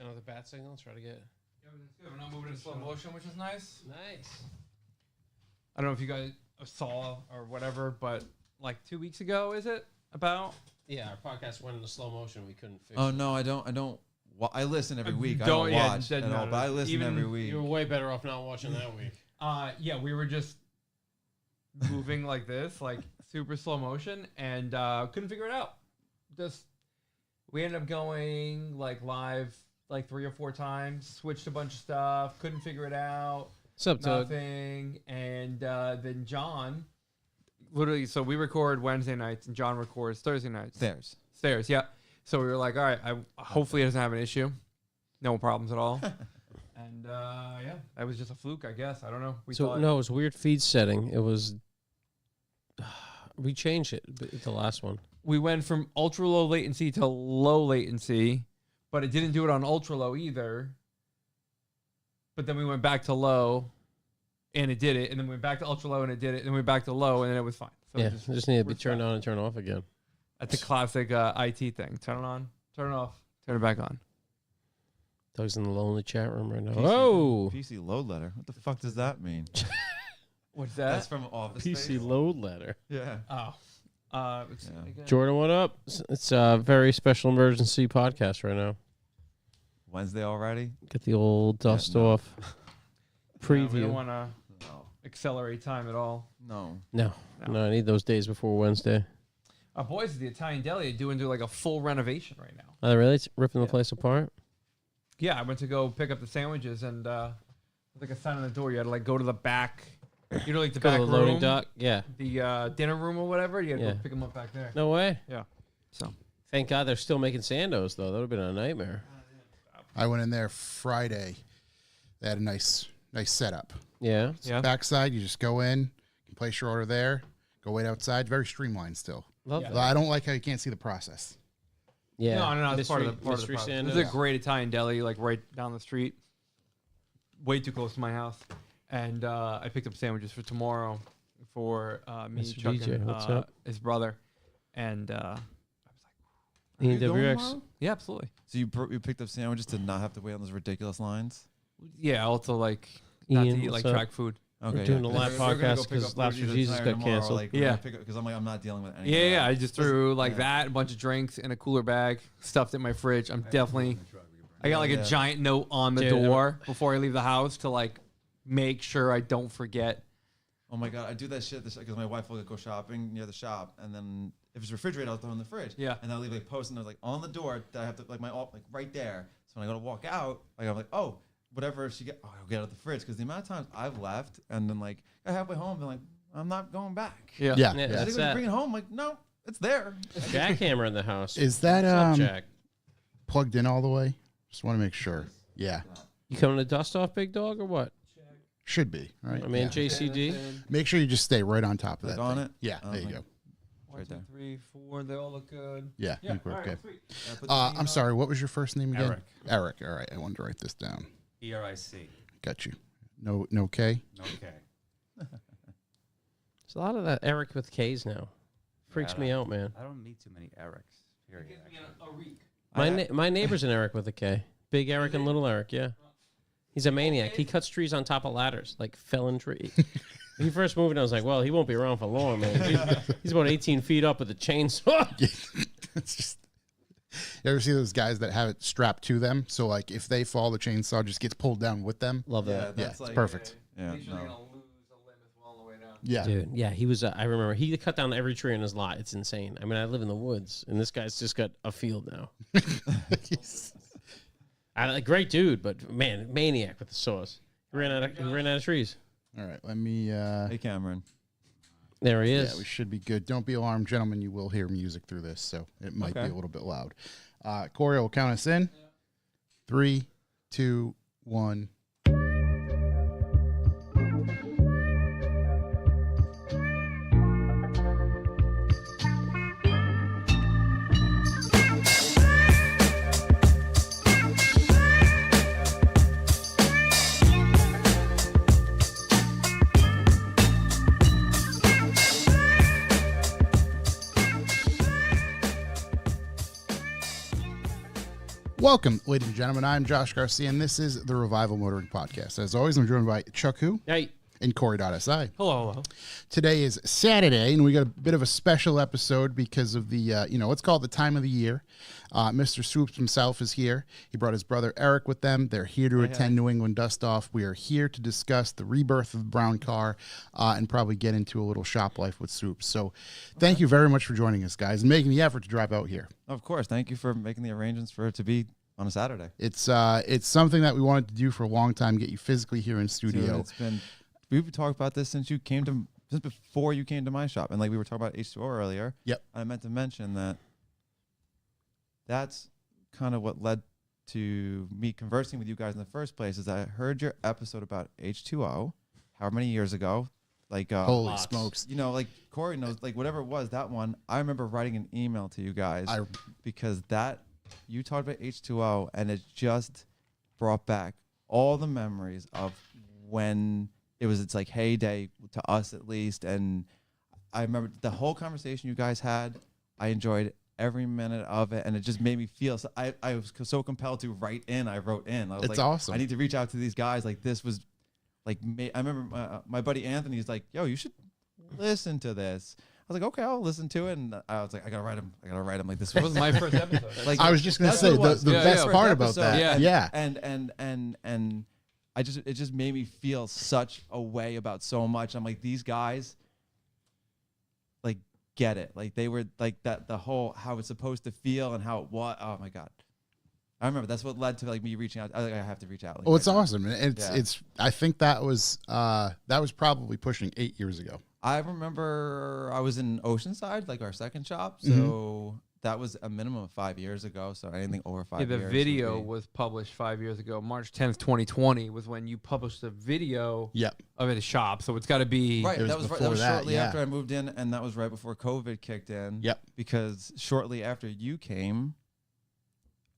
Another bat signal. Try to get. Everything's good. We're not moving in slow motion, which is nice. Nice. I don't know if you guys saw or whatever, but like 2 weeks ago, is it about? Yeah, our podcast went into slow motion. We couldn't fix Oh it. no, I don't. I listen every week. I don't- don't yeah, watch said at no, all, but I listen even- every week. You were way better off not watching that week. Yeah, we were just moving like this, like super slow motion, and couldn't figure it out. We ended up going like live like 3 or 4 times, switched a bunch of stuff, couldn't figure it out. What's up, Doug? Nothing. And then John, literally, so we record Wednesday nights and John records Thursday nights. Stairs, yeah. So we were like, all right, hopefully it doesn't have an issue. No problems at all. And yeah, that was just a fluke, I guess. I don't know. No, it was a weird feed setting. It was. We changed it, the last one. We went from ultra low latency to low latency, but it didn't do it on ultra low either. But then we went back to low, and it did it. And then we went back to ultra low, and it did it. And then we went back to low, and then it was fine. So Yeah, it just needed to be turned on and turned off again. That's a classic IT thing. Turn it on, turn it off, turn it back on. Doug's in the lonely chat room right now. PC, Whoa! PC load letter. What the fuck does that mean? What's that? That's from Office PC Space? load letter. Yeah. Oh. Jordan, what up? It's a very special emergency podcast right now. Wednesday already? Get the old dust off. Preview. We don't want to accelerate time at all. No, I need those days before Wednesday. Our boys at the Italian Deli are doing like a full renovation right now. Are they really ripping the place apart? Yeah, I went to go pick up the sandwiches and like a sign on the door. You had to like go to the back. You know, like the Go back to the loading room, dock. Yeah. The dinner room or whatever. You had to Yeah. go pick them up back there. No way. Yeah. So thank God they're still making Sandos though. That would have been a nightmare. I went in there Friday. They had a nice setup. Yeah. Yeah. Backside, you just go in, you place your order there, go wait outside. Very streamlined still. Love Yeah. that. I don't like how you can't see the process. Yeah. No. It's part of the mystery process. Sandos. There's a great Italian deli like right down the street, way too close to my house, and I picked up sandwiches for tomorrow for me, Mr. Chuck, DJ, and what's up? his brother, and I was Are you going EWX. tomorrow? yeah, absolutely. So you picked up sandwiches to not have to wait on those ridiculous lines? Yeah, also like not Ian, to eat like what's up? track food. Okay. We're doing yeah. a live We're gonna go podcast pick 'cause up Laps for Burgers Jesus Tire got tomorrow, canceled. Like, we're Yeah. gonna pick up because I'm not dealing with any. Yeah, of yeah. that. I just threw like yeah. that, a bunch of drinks, and a cooler bag stuffed in my fridge. I'm definitely. I got like a giant note on the Dude, door before I leave the house to like make sure I don't forget. Oh my god, I do that shit because my wife will go shopping near the shop, and then if it's refrigerated, I'll throw it in the fridge. Yeah. And I'll leave like post-it notes like on the door that I have to like like right there. So when I go to walk out, like I'm like, oh, whatever she get, I'll get out of the fridge because the amount of times I've left and then like I halfway home, and like I'm not going back. Yeah. Yeah, I think that's when you that. bring it home, like no, it's there. Jackhammer in the house. Is that What's up, Jack? plugged in all the way? Just want to make sure. Yeah, You coming to dust off, big dog, or what? should be. Right. I mean, Yeah. JCD. Make sure you just stay right on top of Like that. on thing. it? Yeah, there you like- go. 1, Right 2, there. 3, 4. They all look good. Yeah, I Yeah. think we're all right, good. sweet. I'm sorry. What was your first name again? Eric. Eric. All right. I wanted to write this down. ERIC. Got you. No K. Okay. There's a lot of that Eric with K's now. Freaks Yeah, I me don't- out, man. I don't need too many Erics. Period. Gives me actually. a reek. My neighbor's an Eric with a K. Big Eric and Little Eric, yeah. He's a maniac. He cuts trees on top of ladders, like felling tree. When he first moved in, I was like, well, he won't be around for long, man. He's about 18 feet up with a chainsaw. It's just. You ever see those guys that have it strapped to them? So like, if they fall, the chainsaw just gets pulled down with them. Love Yeah, that. Yeah, that's it's like perfect. Yeah, Make sure they're no. gonna lose a limb as well on the way down. Yeah. Dude, yeah, he was. I remember he cut down every tree in his lot. It's insane. I mean, I live in the woods, and this guy's just got a field now. Great dude, but man, maniac with the saws. He ran out of trees. All right. Let me. Hey Cameron. There he is. Yeah, we should be good. Don't be alarmed, gentlemen. You will hear music through this, so it might be Okay. a little bit loud. Corey will count us in. 3, 2, 1. Welcome, ladies and gentlemen. I'm Josh Garcia, and this is the Revival Motoring Podcast. As always, I'm joined by Chuck Hu Hey. and Corey.si. Hello. Today is Saturday, and we got a bit of a special episode because of the, let's call it the time of the year. Mr. Swoops himself is here. He brought his brother Eric with them. They're here to attend New England Dust Off. We are here to discuss the rebirth of the brown car and probably get into a little shop life with Swoops. So thank you very much for joining us, guys, and making the effort to drive out here. Of course. Thank you for making the arrangements for it to be on a Saturday. It's something that we wanted to do for a long time, get you physically here in studio. We've talked about this since before you came to my shop. And like we were talking about H2O earlier. Yep. I meant to mention that's kind of what led to me conversing with you guys in the first place is I heard your episode about H2O, however many years ago. Like Holy smokes. Like Corey knows, like whatever it was, that one, I remember writing an email to you guys because you talked about H2O and it just brought back all the memories of when it's like heyday to us at least. And I remember the whole conversation you guys had. I enjoyed every minute of it, and it just made me feel. So I was so compelled to write in. I wrote in. I was It's like, awesome. I need to reach out to these guys. Like this was, like I remember my buddy Anthony's like, "Yo, you should listen to this." I was like, "Okay, I'll listen to it." And I was like, "I gotta write him. Like this That was my first episode. Like I was just gonna that's say what it was. the best part about Episode. that. Yeah. And it just made me feel such a way about so much. I'm like, these guys like get it. Like they were like that, the whole, how it's supposed to feel and how it was. Oh my God. I remember that's what led to like me reaching out. I was like, I have to reach out. Like, It's awesome. It's I think that was probably pushing 8 years ago. I remember I was in Oceanside, like our second shop. So that was a minimum of 5 years ago. So anything over 5 years. The video was published 5 years ago. March 10th, 2020 was when you published the video of the shop. So it's got to be right. It That was was before that, shortly yeah. after I moved in, and that was right before COVID kicked in. Yep. Because shortly after you came,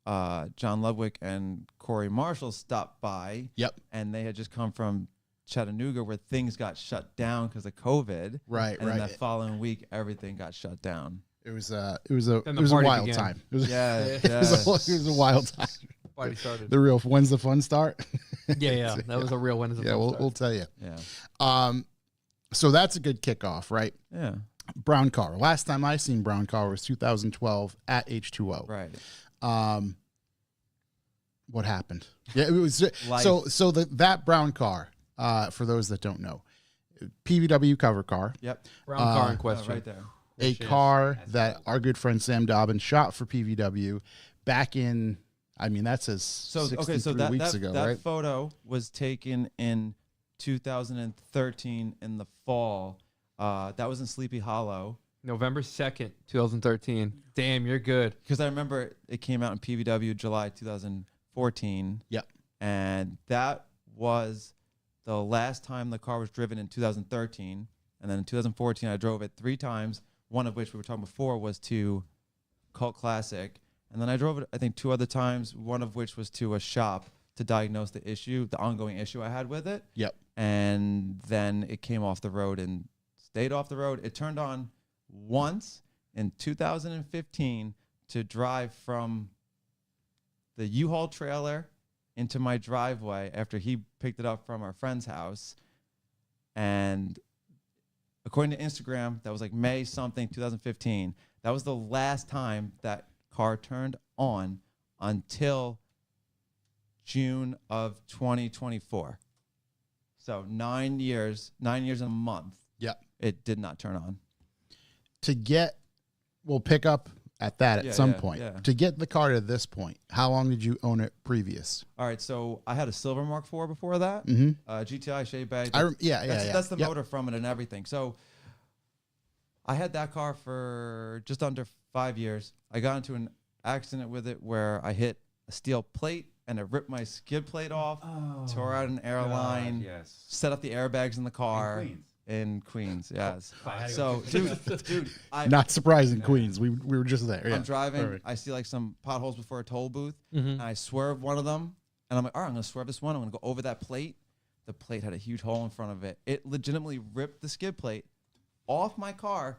John Ludwig and Corey Marshall stopped by. Yep. And they had just come from Chattanooga where things got shut down because of COVID. Right. And then that following week, everything got shut down. It was a party wild began. time. It was, Yeah. it was a wild time. Party started. The real when's the fun start? Yeah. That was a real one. We'll tell you. Yeah. So that's a good kickoff, right? Yeah. Brown car. Last time I seen brown car was 2012 at H2O. Right. What happened? Yeah, it was Life. so that brown car. For those that don't know, PVW cover car. Yep. Brown car in question. Right there. A car that our good friend Sam Dobbin shot for PVW back in, that says 63 weeks ago, that right? photo was taken in 2013 in the fall. That was in Sleepy Hollow. November 2nd, 2013. Damn, you're good. Because I remember it came out in PVW July 2014. Yep. And that was the last time the car was driven in 2013. And then in 2014, I drove it 3 times, one of which we were talking before was to Cult Classic. And then I drove it, I think, 2 other times, one of which was to a shop to diagnose the ongoing issue I had with it. Yep. And then it came off the road and stayed off the road. It turned on once in 2015 to drive from the U-Haul trailer into my driveway after he picked it up from our friend's house. And according to Instagram, that was like May something, 2015. That was the last time that car turned on until June of 2024. So 9 years and a month. Yep. It did not turn on. We'll pick up at that at some point. Yeah. To get the car to this point, how long did you own it previous? All right, so I had a Silver Mark IV before that. GTI shade bag. That's the motor from it and everything. So I had that car for just under 5 years. I got into an accident with it where I hit a steel plate and it ripped my skid plate off, tore out an airline, set up the airbags in the car. In Queens, yes. So, dude, not surprising, Queens. We were just there. Yeah. I'm driving. Perfect. I see like some potholes before a toll booth, and I swerve one of them, and I'm like, all right, I'm gonna swerve this one. I'm gonna go over that plate. The plate had a huge hole in front of it. It legitimately ripped the skid plate off my car.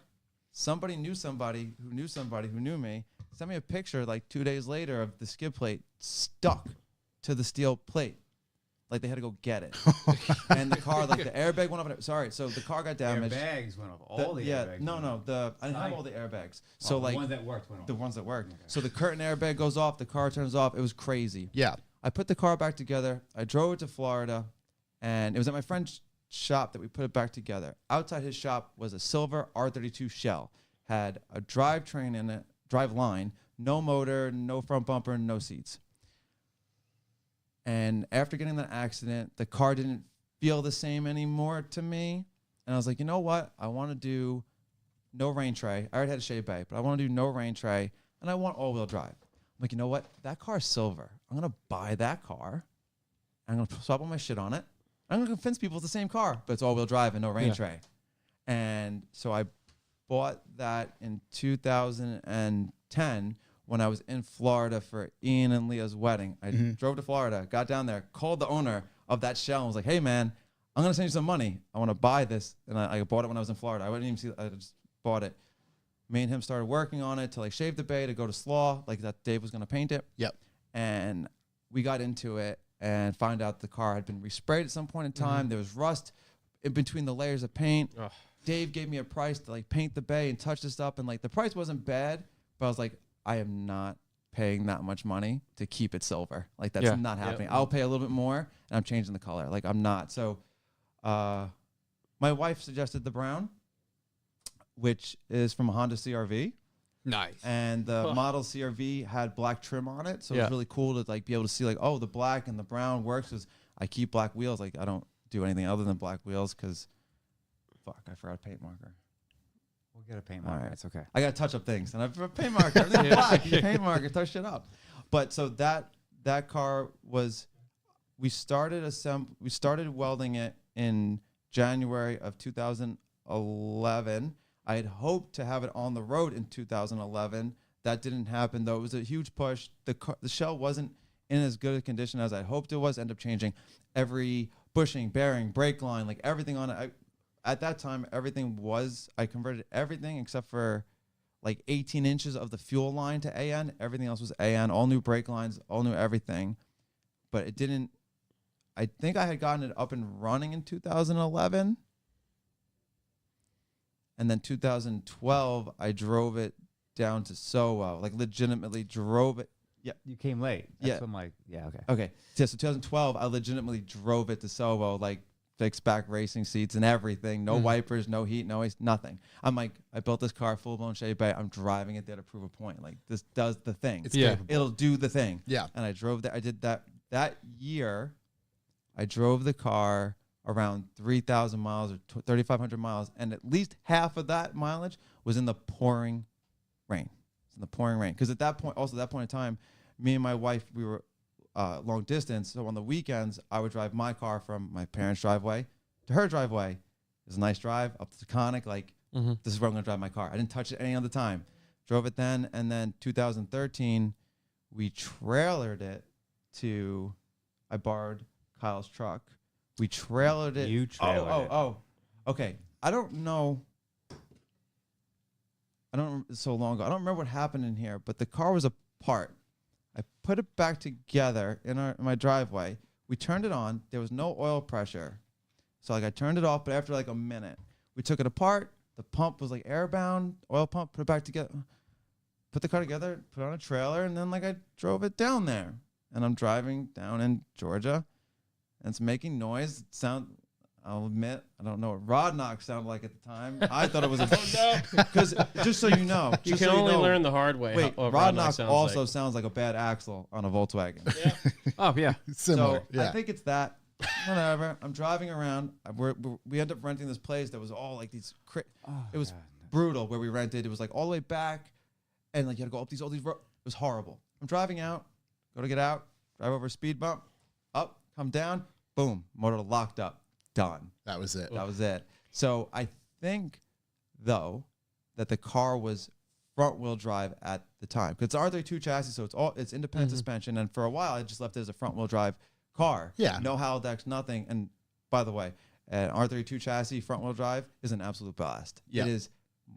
Somebody knew somebody who knew somebody who knew me. sent me a picture like 2 days later of the skid plate stuck to the steel plate. Like they had to go get it. And the car, like the airbag went off. Sorry, so the car got damaged. Airbags went off. All the yeah, airbags. no, went no, off. I didn't have all the airbags. So the like ones that worked went off. the ones that worked. Okay. So the curtain airbag goes off, the car turns off. It was crazy. Yeah. I put the car back together. I drove it to Florida, and it was at my friend's shop that we put it back together. Outside his shop was a silver R32 shell. Had a drivetrain in it, drive line, no motor, no front bumper, no seats. And after getting that accident, the car didn't feel the same anymore to me. And I was like, you know what? I want to do no rain tray. I already had a shade bay, but I want to do no rain tray, and I want all-wheel drive. I'm like, you know what? That car's silver. I'm going to buy that car. I'm going to swap all my shit on it. I'm going to convince people it's the same car, but it's all-wheel drive and no rain tray. And so I bought that in 2010 when I was in Florida for Ian and Leah's wedding. I drove to Florida, got down there, called the owner of that shell and was like, hey, man, I'm going to send you some money. I want to buy this. And I bought it when I was in Florida. I wouldn't even see it. I just bought it. Me and him started working on it to like shave the bay, to go to slaw, like that Dave was going to paint it. Yep. And we got into it and found out the car had been resprayed at some point in time. There was rust in between the layers of paint. Ugh. Dave gave me a price to like paint the bay and touch this up. And like the price wasn't bad, but I was like, I am not paying that much money to keep it silver. Like that's not happening. I'll pay a little bit more and I'm changing the color. Like I'm not. So my wife suggested the brown, which is from a Honda CRV. Nice. And the model CRV had black trim on it. So it was really cool to like be able to see like, oh, the black and the brown works because I keep black wheels. Like I don't do anything other than black wheels because fuck, I forgot a paint marker. We'll get a paint marker. right. It's okay. I got to touch up things. And I have a paint marker. Everything's black. You paint marker, touch shit up. But so that car was, we started welding it in January of 2011. I had hoped to have it on the road in 2011. That didn't happen, though. It was a huge push. The shell wasn't in as good a condition as I hoped it was. Ended up changing every bushing, bearing, brake line, like everything on it. At that time, I converted everything except for like 18 inches of the fuel line to AN. Everything else was AN, all new brake lines, all new everything. But it didn't, I think I had gotten it up and running in 2011. And then 2012, I drove it down to SoWo, like legitimately drove it. Yeah. You came late. That's what I'm like, yeah, okay. Okay. Yeah, so 2012, I legitimately drove it to SoWo, like fixed back racing seats and everything. No wipers, no heat, no ice, nothing. I'm like, I built this car, full-blown shade bay. I'm driving it there to prove a point. Like, this does the thing. It's capable. It'll do the thing. Yeah. And I drove that. I did that. That year, I drove the car around 3,000 miles or 3,500 miles. And at least half of that mileage was in the pouring rain. It's in the pouring rain. Because at that point, also at that point in time, me and my wife, we were long distance. So on the weekends, I would drive my car from my parents' driveway to her driveway. It was a nice drive up to the Conic. Like, this is where I'm going to drive my car. I didn't touch it any other time. Drove it then. And then 2013, we trailered it to, I borrowed Kyle's truck. We trailered it. You trailered it. Okay. I don't know. So long ago. I don't remember what happened in here, but the car was apart. I put it back together in my driveway. We turned it on. There was no oil pressure. So like I turned it off, but after like a minute, we took it apart. The pump was like airbound, oil pump, put it back together. Put the car together, put it on a trailer, and then like I drove it down there. And I'm driving down in Georgia, and it's making noise. I'll admit, I don't know what rod knock sounded like at the time. I thought it was because just so you know, You can only learn the hard way. Wait, what rod knock sounds also like. sounds like a bad axle on a Volkswagen. Oh, yeah. Similar. So I think it's that. Whatever. I'm driving around. We end up renting this place that was all like these. It was brutal where we rented. It was like all the way back, and like you had to go up all these roads. It was horrible. I'm driving out, go to get out, drive over a speed bump, up, come down, boom, motor locked up, done. That was it. That was it. So I think though that the car was front wheel drive at the time because it's R32 chassis, so it's independent suspension. And for a while, I just left it as a front wheel drive car. Yeah. No Halidex, nothing. And by the way, an R32 chassis front wheel drive is an absolute blast. Yeah. It is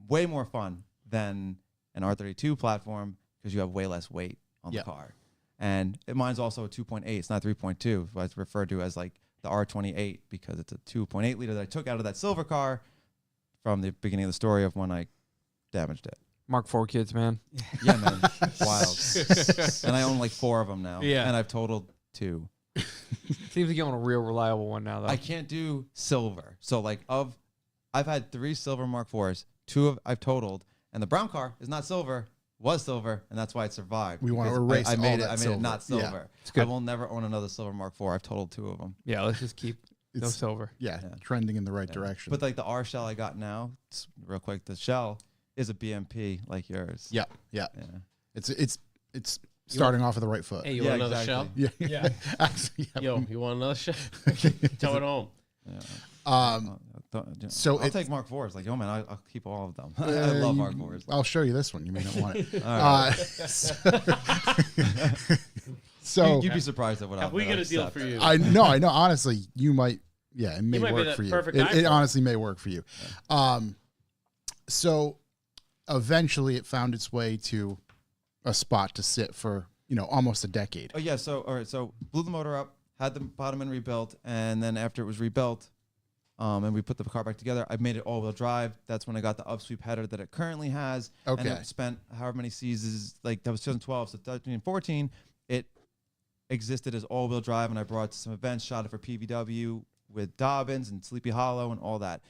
way more fun than an R32 platform because you have way less weight on Yep. the car. And mine's also a 2.8. It's not 3.2. It's referred to as like the R28 because it's a 2.8 liter that I took out of that silver car from the beginning of the story of when I damaged it. Mark IV kids, man. Yeah, man. Wild. And I own like 4 of them now. Yeah. And I've totaled 2. Seems like you own a real reliable one now, though. I can't do silver. So like I've had 3 silver Mark IVs. 2 I've totaled. And the brown car is not silver. Was silver, and that's why it survived. We want to because erase I all made it. that I made silver. it not Yeah. silver. It's good. I will never own another silver Mark IV. I've totaled 2 of them. Yeah, let's just keep no It's silver. yeah, Yeah. trending in the right direction. But like the R shell I got now, real quick, the shell is a BMP like yours. yeah, yeah, Yeah. it's starting off with the right foot. Hey, you Yeah, want another exactly. shell? Yeah, actually, yeah. Yo, you want another shell? Tow it home. Yeah. So I'll it's- take Mark IVs. Like, yo, man, I'll keep all of them. I love Mark IVs. I'll show you this one. You may not want it. All right. So You'd be surprised at what Have we got a deal for you? I know. Honestly, you might. Yeah, it may might be work the for you. perfect guy It for it. honestly may work for you. So eventually, it found its way to a spot to sit for almost a decade. Oh yeah, so all right, so blew the motor up, had the bottom end rebuilt, and then after it was rebuilt, and we put the car back together, I made it all-wheel drive. That's when I got the upsweep header that it currently has. Okay. And it spent however many seasons, like that was 2012, so 13 and 14, it existed as all-wheel drive, and I brought it to some events, shot it for PVW with Dobbins and Sleepy Hollow and all that.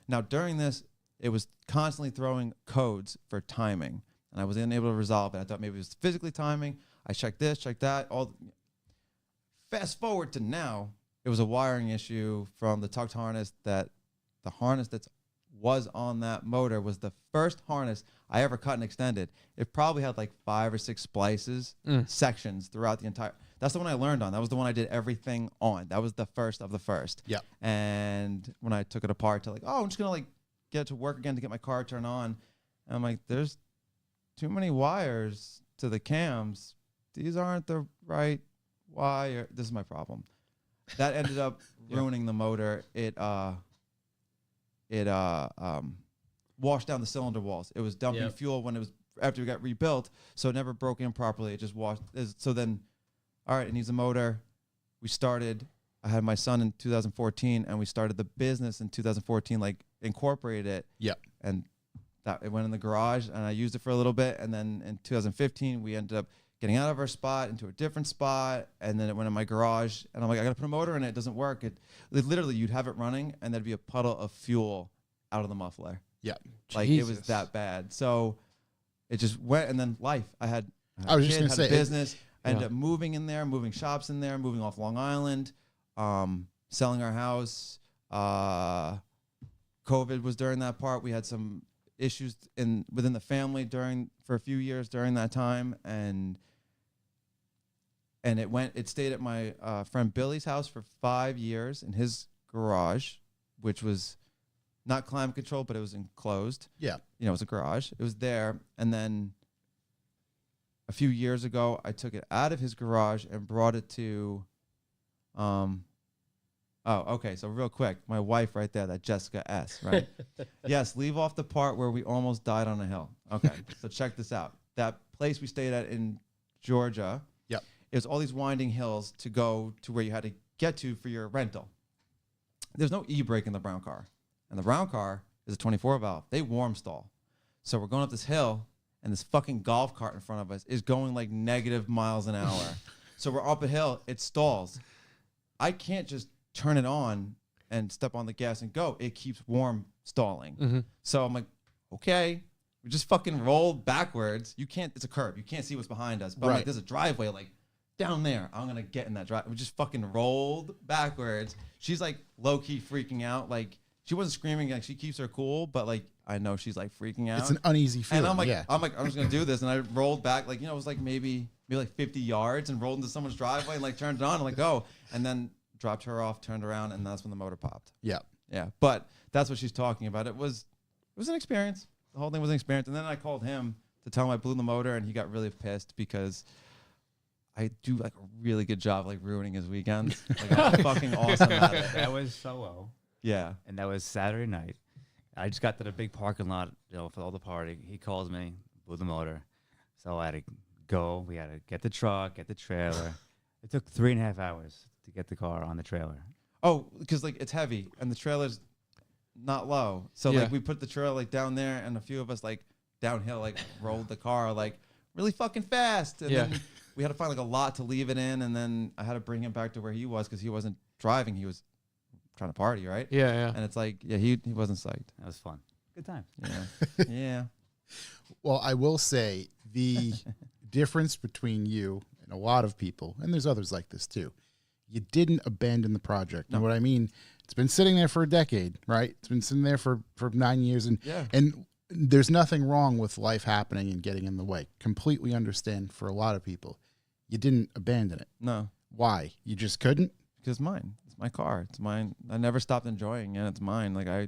Now during this, it was constantly throwing codes for timing, and I was unable to resolve it. I thought maybe it was physically timing. I checked this, checked that. Fast forward to now, it was a wiring issue from the tucked harness. That the harness that was on that motor was the first harness I ever cut and extended. It probably had like 5 or 6 splices, sections throughout the entire. That's the one I learned on. That was the one I did everything on. That was the first of the first. Yeah. And when I took it apart to I'm just gonna get it to work again to get my car turned on, and I'm like, there's too many wires to the cams. These aren't the right wire. This is my problem. That ended up ruining the motor. It washed down the cylinder walls. It was dumping fuel when it was after it got rebuilt, so it never broke in properly. It just washed. So then, all right, it needs a motor. We started. I had my son in 2014, and we started the business in 2014. Incorporated it. Yep. And that it went in the garage, and I used it for a little bit, and then in 2015 we ended up getting out of our spot into a different spot, and then it went in my garage, and I'm like, I gotta put a motor in it. It doesn't work. It literally, you'd have it running, and there'd be a puddle of fuel out of the muffler. Yeah. It was Jesus. that bad. So it just went, and then life. I had I was a just kid, gonna had say, a business. I ended Yeah. up moving in there, moving shops in there, moving off Long Island, selling our house. COVID was during that part. We had some issues within the family for a few years during that time, and it stayed at my friend Billy's house for 5 years in his garage, which was not climate controlled, but it was enclosed. Yeah. It was a garage. It was there, and then a few years ago, I took it out of his garage and brought it to so real quick, my wife right there, that Jessica S, right? Yes, leave off the part where we almost died on a hill. Okay, so check this out. That place we stayed at in Georgia, Yep. it was all these winding hills to go to where you had to get to for your rental. There's no e-brake in the brown car. And the brown car is a 24 valve. They warm stall. So we're going up this hill, and this fucking golf cart in front of us is going like negative miles an hour. So we're up a hill, it stalls. I can't just turn it on and step on the gas and go. It keeps warm stalling. Mm-hmm. So I'm like, okay, we just fucking rolled backwards. It's a curb. You can't see what's behind us. But I'm Right. like, there's a driveway down there. I'm going to get in that drive. We just fucking rolled backwards. She's low-key freaking out. She wasn't screaming. She keeps her cool, but I know she's freaking out. It's an uneasy feeling. And I'm yeah. I'm just going to do this. And I rolled back, it was maybe 50 yards and rolled into someone's driveway and turned it on and go. And then dropped her off, turned around, and that's when the motor popped. Yeah. Yeah. But that's what she's talking about. It was an experience. The whole thing was an experience. And then I called him to tell him I blew the motor, and he got really pissed because I do a really good job ruining his weekends. I'm fucking awesome at it. That was solo. Yeah. And that was Saturday night. I just got to the big parking lot, for all the party. He calls me, blew the motor. So I had to go. We had to get the truck, get the trailer. It took 3.5 hours to get the car on the trailer. Oh, because like it's heavy and the trailer's not low. So Yeah. like we put the trailer like down there and a few of us like downhill like rolled the car like really fucking fast. And Yeah. then we had to find like a lot to leave it in, and then I had to bring him back to where he was because he wasn't driving. He was trying to party, right? Yeah. And it's like, yeah, he wasn't psyched. That was fun. Good time. Yeah. Yeah. Well, I will say the difference between you and a lot of people, and there's others like this too, you didn't abandon the project. No. And what I mean, it's been sitting there for a decade, right? It's been sitting there for 9 years, and Yeah. and there's nothing wrong with life happening and getting in the way. Completely understand for a lot of people. You didn't abandon it. No. Why? You just couldn't? Because mine. It's my car. It's mine. I never stopped enjoying it. It's mine. Like I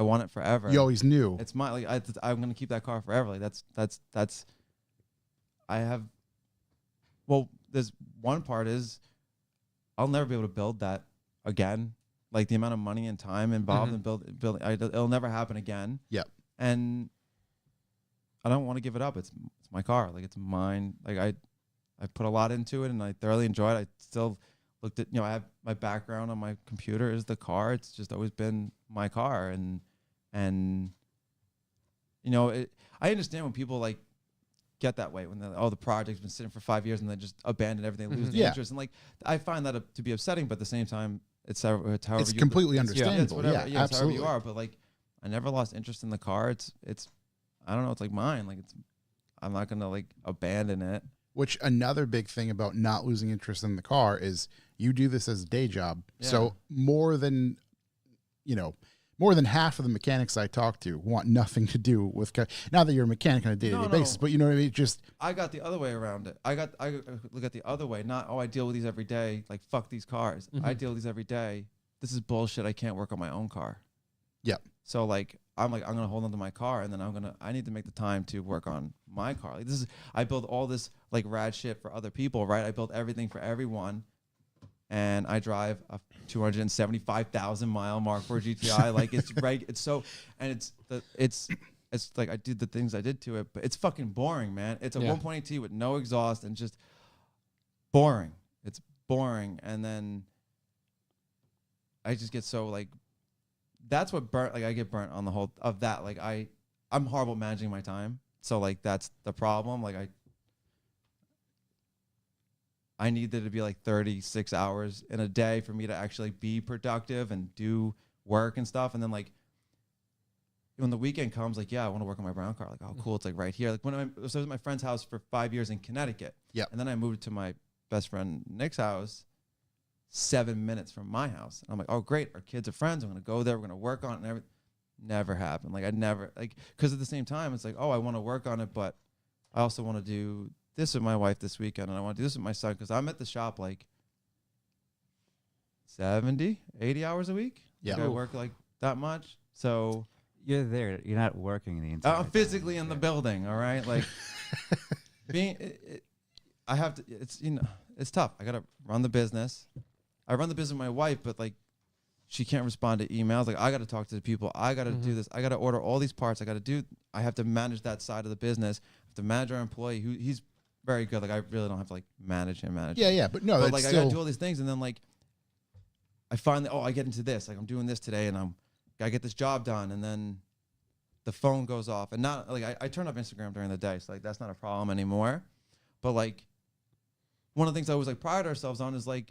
want it forever. You always knew. It's mine. Like I'm gonna keep that car forever. Like that's. I have. Well, there's one part is, I'll never be able to build that again. Like the amount of money and time involved in building, it'll never happen again. Yep. And I don't want to give it up. It's my car. Like it's mine. Like I put a lot into it and I thoroughly enjoyed it. I still looked at, I have my background on my computer is the car. It's just always been my car. And I understand when people like get that way when the project's been sitting for 5 years and they just abandon everything, lose the Yeah. interest. And like, I find that to be upsetting, but at the same time, it's however It's you, completely it's understandable. whatever, Yeah, it's however absolutely. you are. But like, I never lost interest in the car. It's I don't know. It's like mine. Like I'm not going to like abandon it. Which another big thing about not losing interest in the car is you do this as a day job. Yeah. So more than half of the mechanics I talk to want nothing to do with car. Not that you're a mechanic on a day-to-day No, basis, but you know what I mean? Just I got the other way around it. I look at the other way. Not, I deal with these every day. Like, fuck these cars. I deal with these every day. This is bullshit. I can't work on my own car. Yep. So like, I'm going to hold on to my car, and then I need to make the time to work on my car. Like I build all this like rad shit for other people, right? I build everything for everyone. And I drive a 275,000 mile Mark IV GTI. Like it's so, and it's like I did the things I did to it, but it's fucking boring, man. It's a 1.8T with no exhaust and just boring. It's boring. And then I just get so like, that's what burnt. Like I get burnt on the whole of that. Like I'm horrible at managing my time. So like that's the problem. Like I need there to be like 36 hours in a day for me to actually be productive and do work and stuff. And then like when the weekend comes, like, yeah, I want to work on my brown car. Like, oh, cool. It's like right here. Like so I was at my friend's house for 5 years in Connecticut. Yeah. And then I moved to my best friend Nick's house 7 minutes from my house. And I'm like, oh, great. Our kids are friends. I'm going to go there. We're going to work on it and everything. Never happened. Like I never, like, because at the same time, it's like, oh, I want to work on it, but I also want to do this with my wife this weekend, and I want to do this with my son because I'm at the shop like 70, 80 hours a week. Yeah. Like, I work like that much. So You're there. You're not working the entire I'm time. physically in the building, all right? Like I have to, it's tough. I got to run the business. I run the business with my wife, but like she can't respond to emails. Like I got to talk to the people. I got to do this. I got to order all these parts. I have to manage that side of the business. I have to manage our employee he's very good. Like I really don't have to like manage him. yeah, but no, But that's like I still, gotta do all these things, and then like I finally, I get into this. Like I'm doing this today, and I get this job done, and then the phone goes off, and not like I turn off Instagram during the day, so like that's not a problem anymore. But like one of the things I always like pride ourselves on is the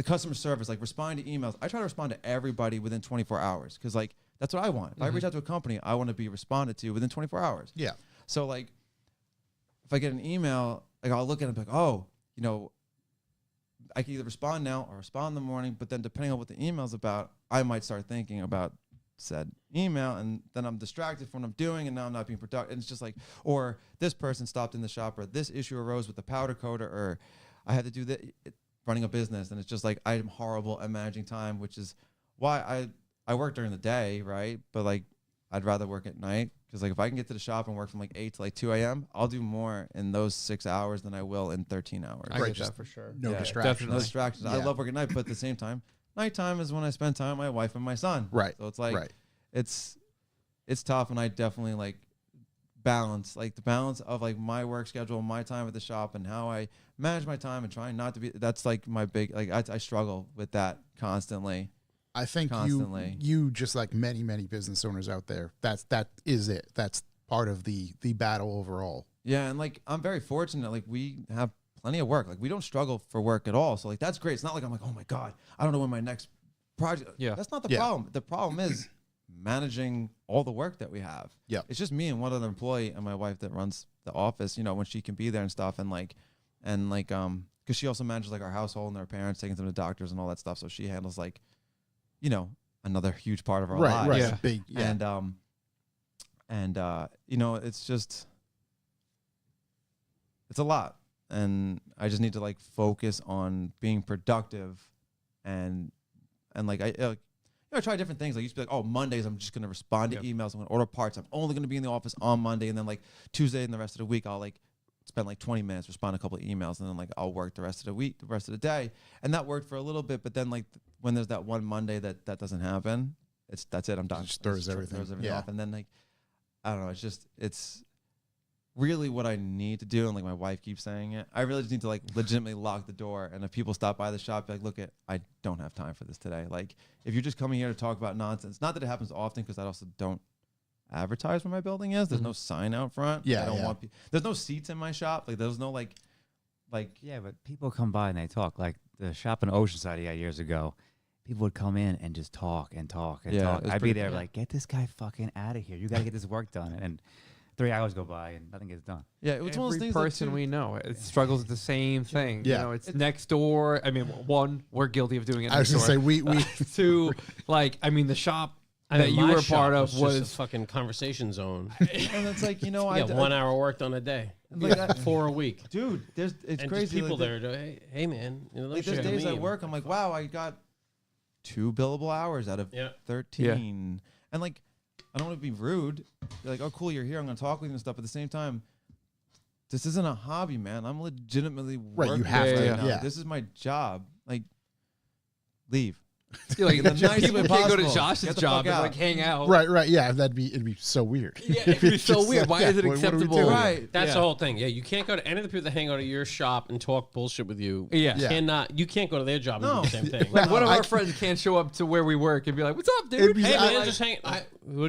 customer service, like responding to emails. I try to respond to everybody within 24 hours because like that's what I want. If I reach out to a company, I want to be responded to within 24 hours. yeah. So like, if I get an email, like I'll look at it and be like, oh, I can either respond now or respond in the morning. But then depending on what the email's about, I might start thinking about said email, and then I'm distracted from what I'm doing, and now I'm not being productive. And it's just like, or this person stopped in the shop, or this issue arose with the powder coater, or I had to do that running a business, and it's just like I'm horrible at managing time, which is why I work during the day, right? But like I'd rather work at night. Because like if I can get to the shop and work from like 8 to like 2 a.m., I'll do more in those 6 hours than I will in 13 hours. I Right, get just that for sure. No Yeah, distractions. No distractions. I Yeah. love working at night, but at the same time, nighttime is when I spend time with my wife and my son. Right. So it's like Right. it's tough, and I definitely like balance, like the balance of like my work schedule, my time at the shop, and how I manage my time and trying not to be. That's like my big, like I struggle with that constantly. I think Constantly. you just like many business owners out there. That is it. That's part of the battle overall. Yeah, and like I'm very fortunate. Like we have plenty of work. Like we don't struggle for work at all. So like that's great. It's not like I'm like, oh my god, I don't know when my next project. Yeah, that's not the Yeah. problem. The problem is managing all the work that we have. Yeah, it's just me and one other employee and my wife that runs the office. You know, when she can be there and stuff, and because she also manages like our household and our parents, taking them to doctors and all that stuff. So she handles like, you know, another huge part of our lives. Right, Yeah. big, yeah. And you know, it's just, it's a lot, and I just need to like focus on being productive, and like I try different things. I used to be like, oh, Mondays I'm just gonna respond to emails. I'm gonna order parts. I'm only gonna be in the office on Monday, and then like Tuesday and the rest of the week I'll like spend like 20 minutes, respond to a couple of emails, and then like I'll work the rest of the week, the rest of the day, and that worked for a little bit. But then like when there's that one Monday that doesn't happen, that's it. I'm done. It just throws everything. Yeah. off, and then like I don't know. It's really what I need to do, and like my wife keeps saying it. I really just need to like legitimately lock the door, and if people stop by the shop, be like, look, I don't have time for this today. Like if you're just coming here to talk about nonsense, not that it happens often, because I also don't advertise where my building is. There's no sign out front. Yeah, I don't yeah. want. There's no seats in my shop. Like there's no like. Yeah, but people come by and they talk. Like the shop in Oceanside he had years ago, people would come in and just talk and talk and Yeah, talk. it was I'd be pretty- there yeah. like, get this guy fucking out of here. You got to get this work done. And 3 hours go by and nothing gets done. Yeah, it was one of those Every things. person we know it struggles with the same thing. Yeah. You know, it's next door. I mean, one, we're guilty of doing it. I was next gonna door. say we Two, like, I mean, the shop I that mean, you my were shop part of just was a fucking conversation zone. and it's like, you know, You got 1 hour worked on a day, like that, 4 a week, dude. It's and crazy. just people like, there. Hey man, you know, Like don't there's shit days on at me. work, I'm like, wow, I got 2 billable hours out of Yeah. 13. And like, I don't want to be rude. They're like, oh, cool, you're here. I'm going to talk with you and stuff. At the same time, this isn't a hobby, man. I'm legitimately Right, you working have right to, now. yeah. This is my job. Like, leave. Yeah, like In the nicest people way can't go to possible. Josh's Get the job fuck and out. like hang out. right, yeah. It'd be so weird. Yeah, it'd be so Just weird. like, Why yeah, is it what are we acceptable? doing? Right. That's Yeah. the whole thing. Yeah, you can't go to any of the people that hang out at your shop and talk bullshit with you. Yeah. Yeah. You can't go to their job and No. do the same thing. Like one of I our c- friends can't show up to where we work and be like, "What's up, It'd dude? be- Hey I- man, just hang. What are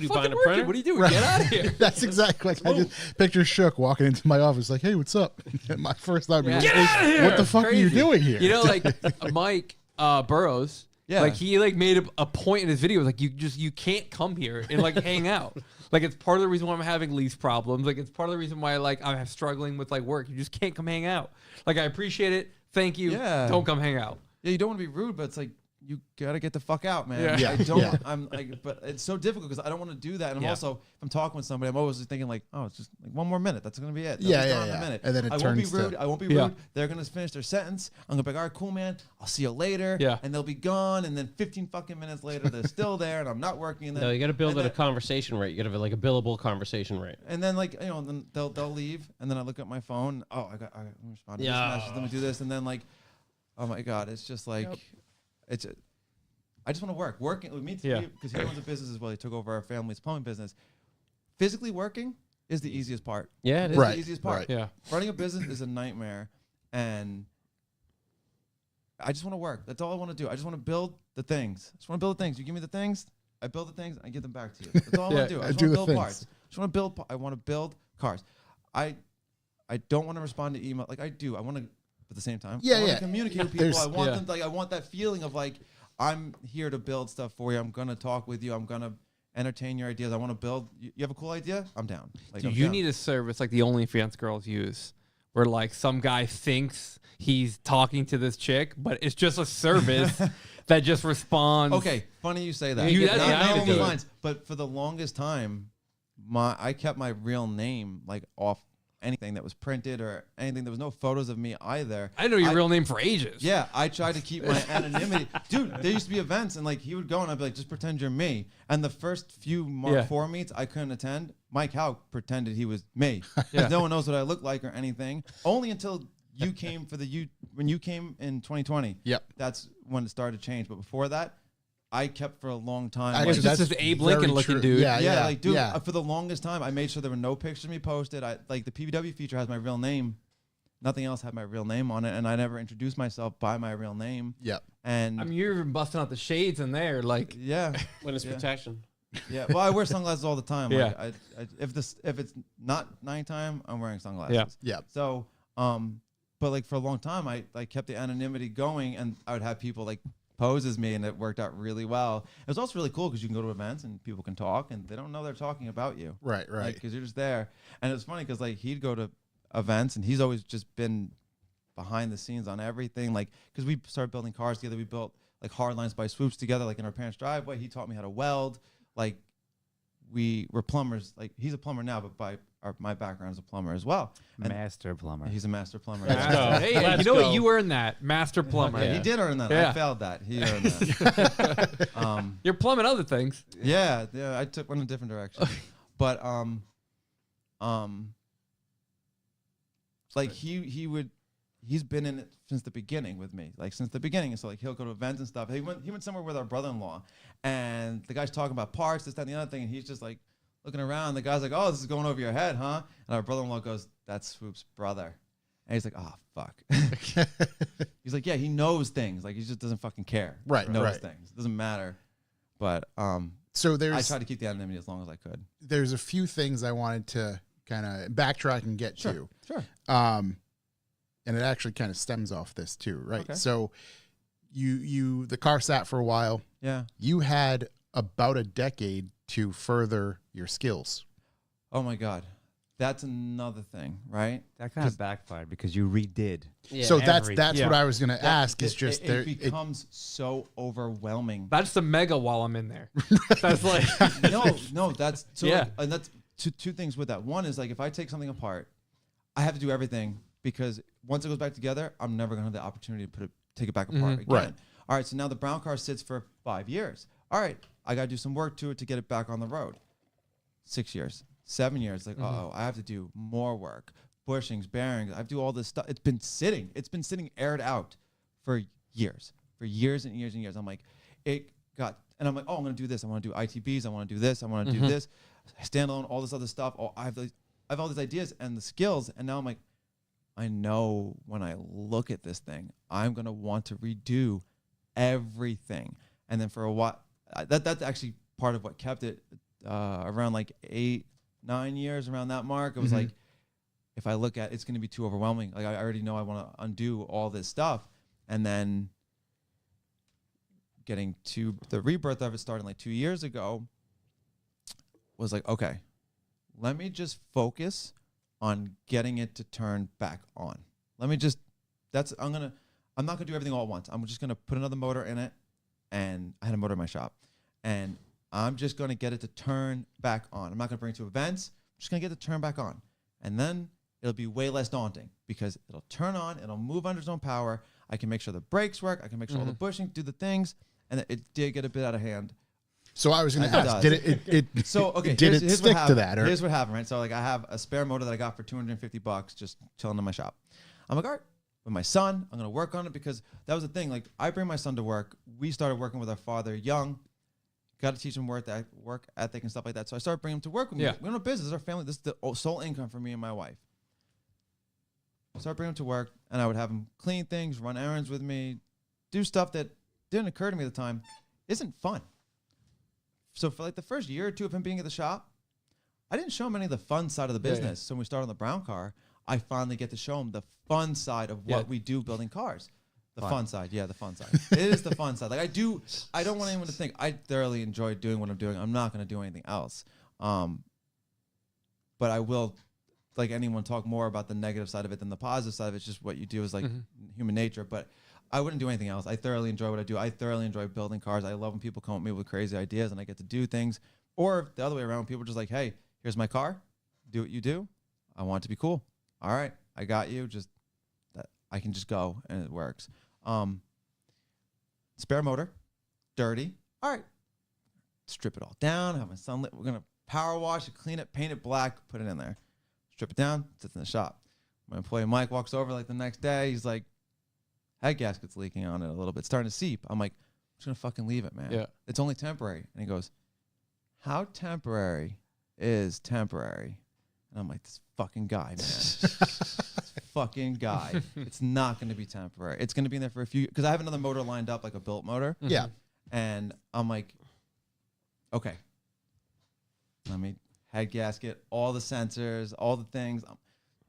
you buying Fucking a working. printer? What are you doing? Right. Get out of here!" That's exactly like I just picture Shook walking into my office like, hey, what's up? My first thought would be, Yeah. Get outta here! what the fuck are you Crazy. doing here? You know, like Mike Burrows. Yeah. Like he like made a point in his video, like you can't come here and like hang out. Like it's part of the reason why I'm having lease problems. Like it's part of the reason why like I'm struggling with like work. You just can't come hang out. Like I appreciate it. Thank you. Yeah. Don't come hang out. Yeah, you don't want to be rude, but it's like, you gotta get the fuck out, man. Yeah. Yeah. I don't. Yeah. I'm like, but it's so difficult because I don't want to do that. And I'm Yeah. also, if I'm talking with somebody, I'm always just thinking like, oh, it's just like 1 more minute. That's gonna be it. Yeah, They'll be yeah, gone in yeah. a minute. And then it I won't be turns to- rude. I won't be Yeah. rude. They're gonna finish their sentence. I'm gonna be like, all right, cool, man. I'll see you later. Yeah. And they'll be gone. And then 15 fucking minutes later, they're still there, and I'm not working. And then No, you got to build and at a then- conversation rate. You got to have like a billable conversation rate. And then like, you know, then they'll leave, and then I look at my phone. Oh, I got. Let me respond to Yeah. this message. Let me do this, and then like, oh my god, it's just like, it's. I just want to work. Working with me, Yeah. because he runs a business as well. He took over our family's plumbing business. Physically working is the easiest part. Yeah, it is. It's Right, the easiest part. right. Yeah. Running a business is a nightmare, and I just want to work. That's all I want to do. I just want to build the things. I just want to build the things. You give me the things, I build the things, I give them back to you. That's all I want to do. I I just do want to the build things. parts. I just want to build. I want to build cars. I don't want to respond to email like I do. I want to, at the same time. Yeah, I want yeah. to communicate with people. There's- I want Yeah. them. Like I want that feeling of like I'm here to build stuff for you. I'm gonna talk with you. I'm gonna entertain your ideas. I want to build. You have a cool idea? I'm down. Like, I'm You down. need a service like the OnlyFans girls use, where like some guy thinks he's talking to this chick, but it's just a service that just responds. Okay, funny you say that. You- Not- that's- yeah, I not need to do it. OnlyFans, but for the longest time, I kept my real name like off anything that was printed or anything. There was no photos of me either. I know your real name for ages. Yeah, I tried to keep my anonymity. Dude, there used to be events and like he would go and I'd be like, just pretend you're me. And the first few Mark Yeah. 4 meets I couldn't attend, Mike Howe pretended he was me. 'Cause Yeah. no one knows what I look like or anything. Only until you came for when you came in 2020. Yep. That's when it started to change. But before that, I kept for a long time. Actually, It's like, just that's this Abe very Lincoln looking true. dude. Yeah, yeah, like dude, yeah. for the longest time, I made sure there were no pictures of me posted. I like the PBW feature has my real name. Nothing else had my real name on it, and I never introduced myself by my real name. Yep. And I mean, you're even busting out the shades in there, like. yeah, When it's Yeah. protection. yeah. Well, I wear sunglasses all the time. Yeah. Like, if it's not nighttime, I'm wearing sunglasses. Yeah. Yeah. So, but like for a long time, I like kept the anonymity going, and I would have people like pose as me, and it worked out really well. It was also really cool because you can go to events and people can talk, and they don't know they're talking about you. Right. Right. Because you're just there. And it's funny because like he'd go to events, and he's always just been behind the scenes on everything. Like because we started building cars together, we built like hard lines by Swoops together, like in our parents' driveway. He taught me how to weld. Like we were plumbers. Like he's a plumber now, but by my background is a plumber as well. And Master plumber. he's a master plumber. Let's Yeah. go. Hey, Let's you know go. what? You earned that, master plumber. Yeah, he did earn that. Yeah. I failed that. He earned that. You're plumbing other things. Yeah, I took one in a different direction. But like he's been in it since the beginning with me, like since the beginning. And so like he'll go to events and stuff. He went somewhere with our brother-in-law, and the guy's talking about parts, this, that, and the other thing, and he's just like looking around. The guy's like, "Oh, this is going over your head, huh?" And our brother-in-law goes, "That's Swoop's brother." And he's like, "Oh, fuck." He's like, "Yeah, he knows things. Like he just doesn't fucking care. Right, He knows right. things. It doesn't matter." But So I there's tried to keep the anonymity as long as I could. there's a few things I wanted to kind of backtrack and get to. Sure. And it actually kind of stems off this too, right? Okay. So you the car sat for a while. Yeah. You had about a decade to further your skills. Oh my God. That's another thing, right? That kind of backfired because you redid. Yeah. So that's everything. what I was going to ask. Is just there. it becomes so overwhelming. That's the mega while I'm in there. That's like. no, that's so Yeah. like, and that's two things with that. One is like if I take something apart, I have to do everything because once it goes back together, I'm never gonna have the opportunity to take it back apart again. Right. All right, so now the brown car sits for 5 years. All right, I gotta do some work to it to get it back on the road. 6 years, 7 years, like I have to do more work, bushings, bearings. I have to do all this stuff. It's been sitting aired out for years and years and years. I'm like, I'm like, oh, I'm gonna do this. I want to do ITBs. I want to do this. I want to do this. Standalone, all this other stuff. Oh, I have all these ideas and the skills, and now I'm like, I know when I look at this thing, I'm gonna want to redo everything. And then for a while, that's actually part of what kept it around like 8-9 years around that mark. It was like, if I look at it's gonna be too overwhelming. Like I already know I want to undo all this stuff, and then getting to the rebirth of it starting like 2 years ago was like, okay, let me just focus on getting it to turn back on. I'm not gonna do everything all at once. I'm just gonna put another motor in it, and I had a motor in my shop, and I'm just gonna get it to turn back on. I'm not gonna bring it to events. I'm just gonna get it to turn back on, and then it'll be way less daunting because it'll turn on, it'll move under its own power. I can make sure the brakes work. I can make sure all the bushing do the things, and it did get a bit out of hand. So I was going to It ask, does. did it So okay, did here's it what stick to happened. that? Or? Here's what happened, right? So like I have a spare motor that I got for $250 just chilling in my shop. I'm like, all right, with my son, I'm gonna work on it because that was the thing. Like I bring my son to work. We started working with our father young. Got to teach him work ethic and stuff like that. So I started bringing him to work with me. Yeah. We don't have business. This is our family. This is the sole income for me and my wife. I started bringing him to work, and I would have him clean things, run errands with me, do stuff that didn't occur to me at the time isn't fun. So for like the first year or two of him being at the shop, I didn't show him any of the fun side of the business. So when we started on the brown car, I finally get to show him the fun side of what we do building cars. The fun side. Yeah, the fun side. It is the fun side. Like I don't want anyone to think I thoroughly enjoy doing what I'm doing. I'm not going to do anything else. But I will, like anyone, talk more about the negative side of it than the positive side of it. It's just what you do is like human nature. But I wouldn't do anything else. I thoroughly enjoy what I do. I thoroughly enjoy building cars. I love when people come at me with crazy ideas and I get to do things. Or the other way around, people are just like, hey, here's my car. Do what you do. I want it to be cool. All right, I got you. Just that I can just go and it works. Spare motor, dirty. All right, strip it all down. Have my son lit. We're gonna power wash it, clean it, paint it black, put it in there. Strip it down. Sits in the shop. My employee Mike walks over like the next day. He's like, head gasket's leaking on it a little bit, starting to seep. I'm like, just gonna fucking leave it, man. Yeah. It's only temporary. And he goes, how temporary is temporary? And I'm like, this fucking guy, man. This fucking guy. It's not gonna be temporary. It's gonna be in there for a few, because I have another motor lined up, like a built motor. Yeah. And I'm like, okay, let me head gasket, all the sensors, all the things,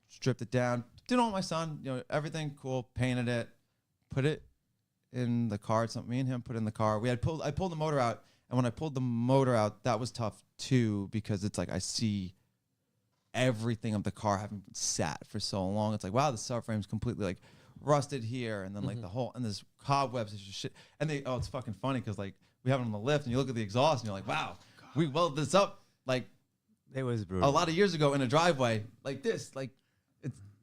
stripped it down, did all my son, everything cool, painted it, put it in the car. Something me and him put in the car. I pulled the motor out, and when I pulled the motor out, that was tough too, because it's like I see everything of the car having sat for so long. It's like, wow, the subframe's completely like rusted here, and then like the whole, and there's cobwebs and shit. And it's fucking funny because like we have it on the lift, and you look at the exhaust, and you're like, wow, we welded this up like It was brutal. a lot of years ago in a driveway like this. Like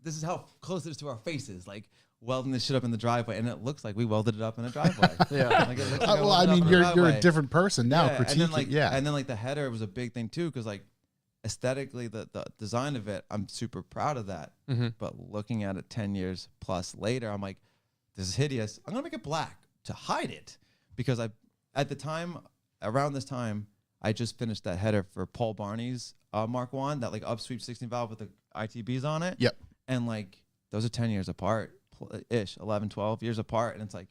this is how close it is to our faces. Like welding this shit up in the driveway, and it looks like we welded it up in a driveway. Yeah. Like, it looks like Well, I welded mean, it up in you're a driveway. different person now. Critiquing, and then like yeah. and then like the header was a big thing too, because like aesthetically the design of it, I'm super proud of that. But looking at it 10 years plus later, I'm like, this is hideous. I'm gonna make it black to hide it, because at the time, around this time, I just finished that header for Paul Barney's Mark 1, that like upsweep 16 valve with the ITBs on it. Yep. And like those are 10 years apart ish, 11, 12 years apart. And it's like,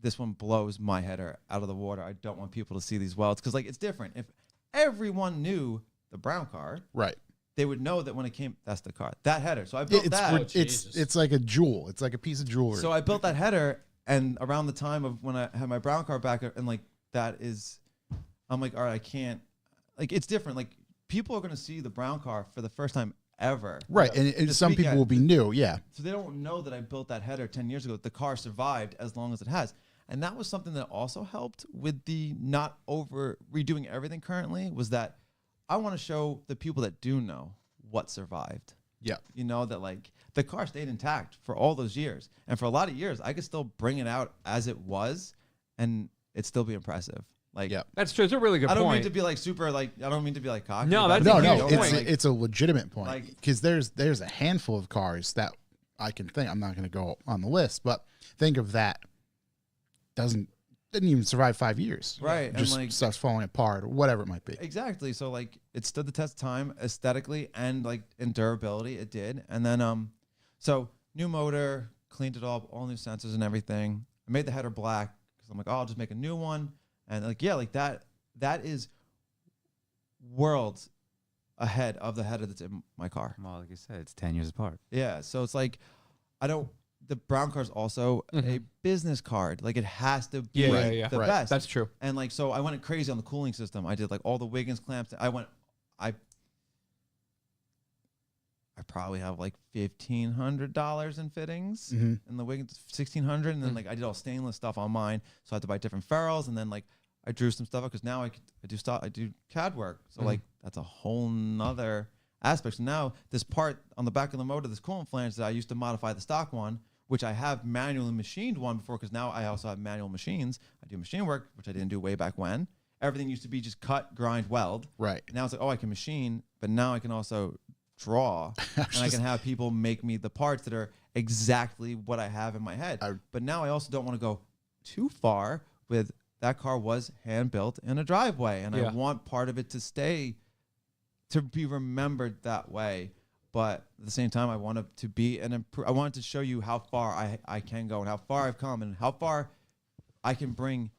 this one blows my header out of the water. I don't want people to see these welds, because like it's different. If everyone knew the brown car, Right. they would know that when it came, that's the car, that header. So I built that. Jesus. It's like a jewel. It's like a piece of jewelry. So I built that header, and around the time of when I had my brown car back, and like that is, I'm like, all right, I can't, like it's different. Like people are going to see the brown car for the first time ever. right, and This some people weekend. will be new. Yeah. So they don't know that I built that header 10 years ago. The car survived as long as it has. And that was something that also helped with the not over redoing everything currently, was that I want to show the people that do know what survived. Yeah. That like the car stayed intact for all those years. And for a lot of years, I could still bring it out as it was, and it'd still be impressive. Like, Yeah. That's true. It's a really good I don't point. mean to be like super, like, I don't mean to be like cocky. No, about that's it, a No, huge no, point. like, it's a legitimate point, like- because there's a handful of cars that I can think. I'm not going to go on the list, but think of that. Didn't even survive 5 years. Right, and Just like- starts falling apart or whatever it might be. Exactly. So like it stood the test of time aesthetically and like in durability, it did. And then so new motor, cleaned it all new sensors and everything. I made the header black because I'm like, oh, I'll just make a new one. And like, yeah, like that is worlds ahead of the header that's in my car. Well, like you said, it's 10 years apart. Yeah. So it's like the brown car is also a business card. Like it has to be Yeah. the Right. best. That's true. And like, so I went crazy on the cooling system. I did like all the Wiggins clamps. I probably have like $1,500 in fittings, and the Wiggins $1,600, and then like I did all stainless stuff on mine, so I had to buy different ferrules, and then like I drew some stuff up because now I do CAD work, so like that's a whole nother aspect. So now this part on the back of the motor, this coolant flange that I used to modify the stock one, which I have manually machined one before, because now I also have manual machines. I do machine work, which I didn't do way back when. Everything used to be just cut, grind, weld. Right. Now it's like, oh, I can machine, but now I can also draw, and I can have people make me the parts that are exactly what I have in my head. But now I also don't want to go too far with that car was hand built in a driveway, and I want part of it to be remembered that way. But at the same time, I want it to be I wanted to show you how far I can go, and how far I've come, and how far I can bring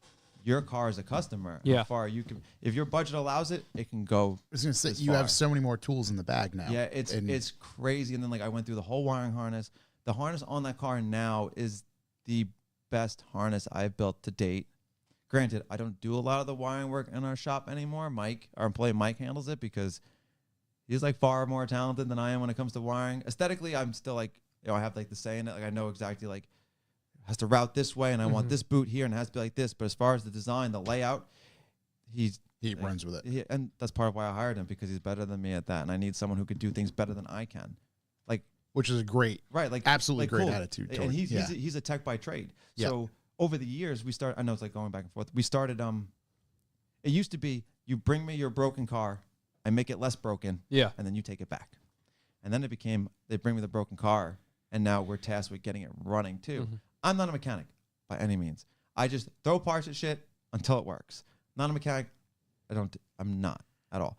your car as a customer. Yeah. How far you can, if your budget allows it, it can go. I was going to say, this you far. have so many more tools in the bag now. Yeah, it's crazy. And then like I went through the whole wiring harness. The harness on that car now is the best harness I've built to date. Granted, I don't do a lot of the wiring work in our shop anymore. Our employee Mike handles it, because he's like far more talented than I am when it comes to wiring. Aesthetically, I'm still like, I have like the say in it. Like I know exactly like has to route this way, and I want this boot here, and it has to be like this. But as far as the design, the layout, he runs with it. And that's part of why I hired him, because he's better than me at that, and I need someone who could do things better than I can. Like, which is a great, right? Like absolutely like, great cool. attitude. And toward- he's a tech by trade. Yeah. So over the years, I know it's like going back and forth. We started. It used to be, you bring me your broken car, I make it less broken, Yeah. and then you take it back. And then it became, they bring me the broken car, and now we're tasked with getting it running too. I'm not a mechanic by any means. I just throw parts at shit until it works. Not a mechanic. I'm not at all.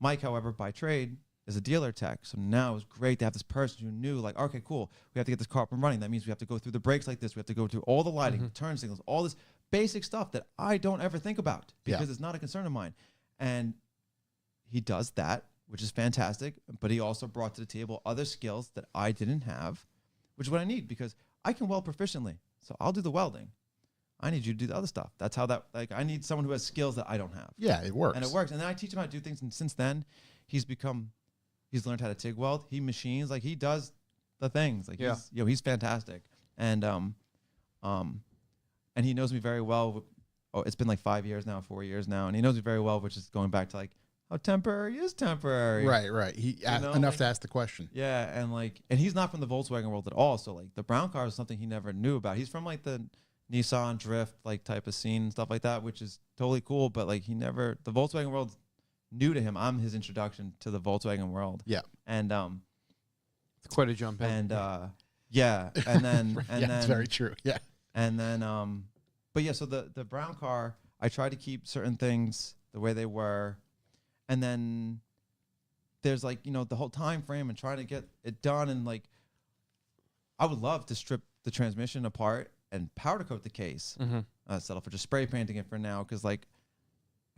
Mike, however, by trade, is a dealer tech. So now it's great to have this person who knew, like, okay, cool, we have to get this car up and running. That means we have to go through the brakes like this. We have to go through all the lighting, the turn signals, all this basic stuff that I don't ever think about because it's not a concern of mine. And he does that, which is fantastic. But he also brought to the table other skills that I didn't have, which is what I need because I can weld proficiently. So I'll do the welding. I need you to do the other stuff. That's how that, like, I need someone who has skills that I don't have. Yeah, it works. And it works. And then I teach him how to do things. And since then, he's learned how to TIG weld. He machines, like, he does the things. Like, he's fantastic. And he knows me very well. Oh, it's been like 4 years now. And he knows me very well, which is going back to, like, how temporary is temporary. Right. He enough to ask the question. Yeah, and he's not from the Volkswagen world at all. So, like, the brown car is something he never knew about. He's from, like, the Nissan drift, like, type of scene and stuff like that, which is totally cool. But, like, the Volkswagen world's new to him. I'm his introduction to the Volkswagen world. Yeah. And it's quite a jump in. And and then it's very true. Yeah. And then but yeah, so the brown car, I tried to keep certain things the way they were. And then there's, like, the whole time frame and trying to get it done, and, like, I would love to strip the transmission apart and powder coat the case. Settle for just spray painting it for now, because, like,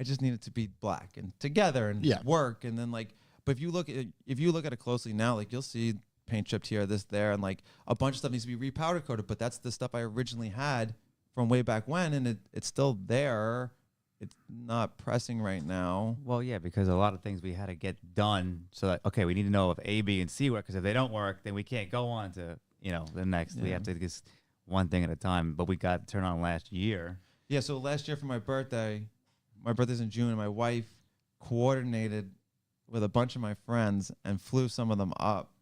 I just need it to be black and together and work. And then, like, but if you look at it closely now, like, you'll see paint chipped here, this, there, and, like, a bunch of stuff needs to be repowder coated. But that's the stuff I originally had from way back when, and it's still there. It's not pressing right now. Well, yeah, because a lot of things we had to get done. So that, okay, we need to know if A, B, and C work, because if they don't work, then we can't go on to the next. We have to just one thing at a time. But we got to turn on last year. Yeah, so last year for my birthday's in June, and my wife coordinated with a bunch of my friends and flew some of them up.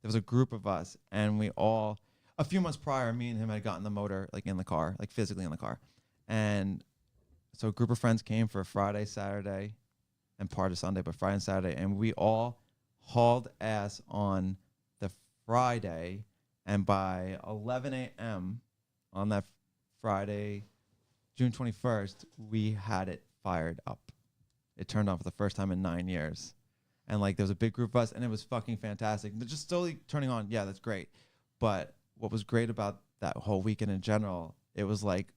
There was a group of us, and we all, a few months prior, me and him had gotten the motor, like, in the car, like, physically in the car. And so a group of friends came for Friday, Saturday, and part of Sunday, but Friday and Saturday, and we all hauled ass on the Friday, and by 11 a.m. on that Friday, June 21st, we had it fired up. It turned on for the first time in 9 years. And, like, there was a big group of us, and it was fucking fantastic. Just slowly turning on, yeah, that's great. But what was great about that whole weekend in general, it was like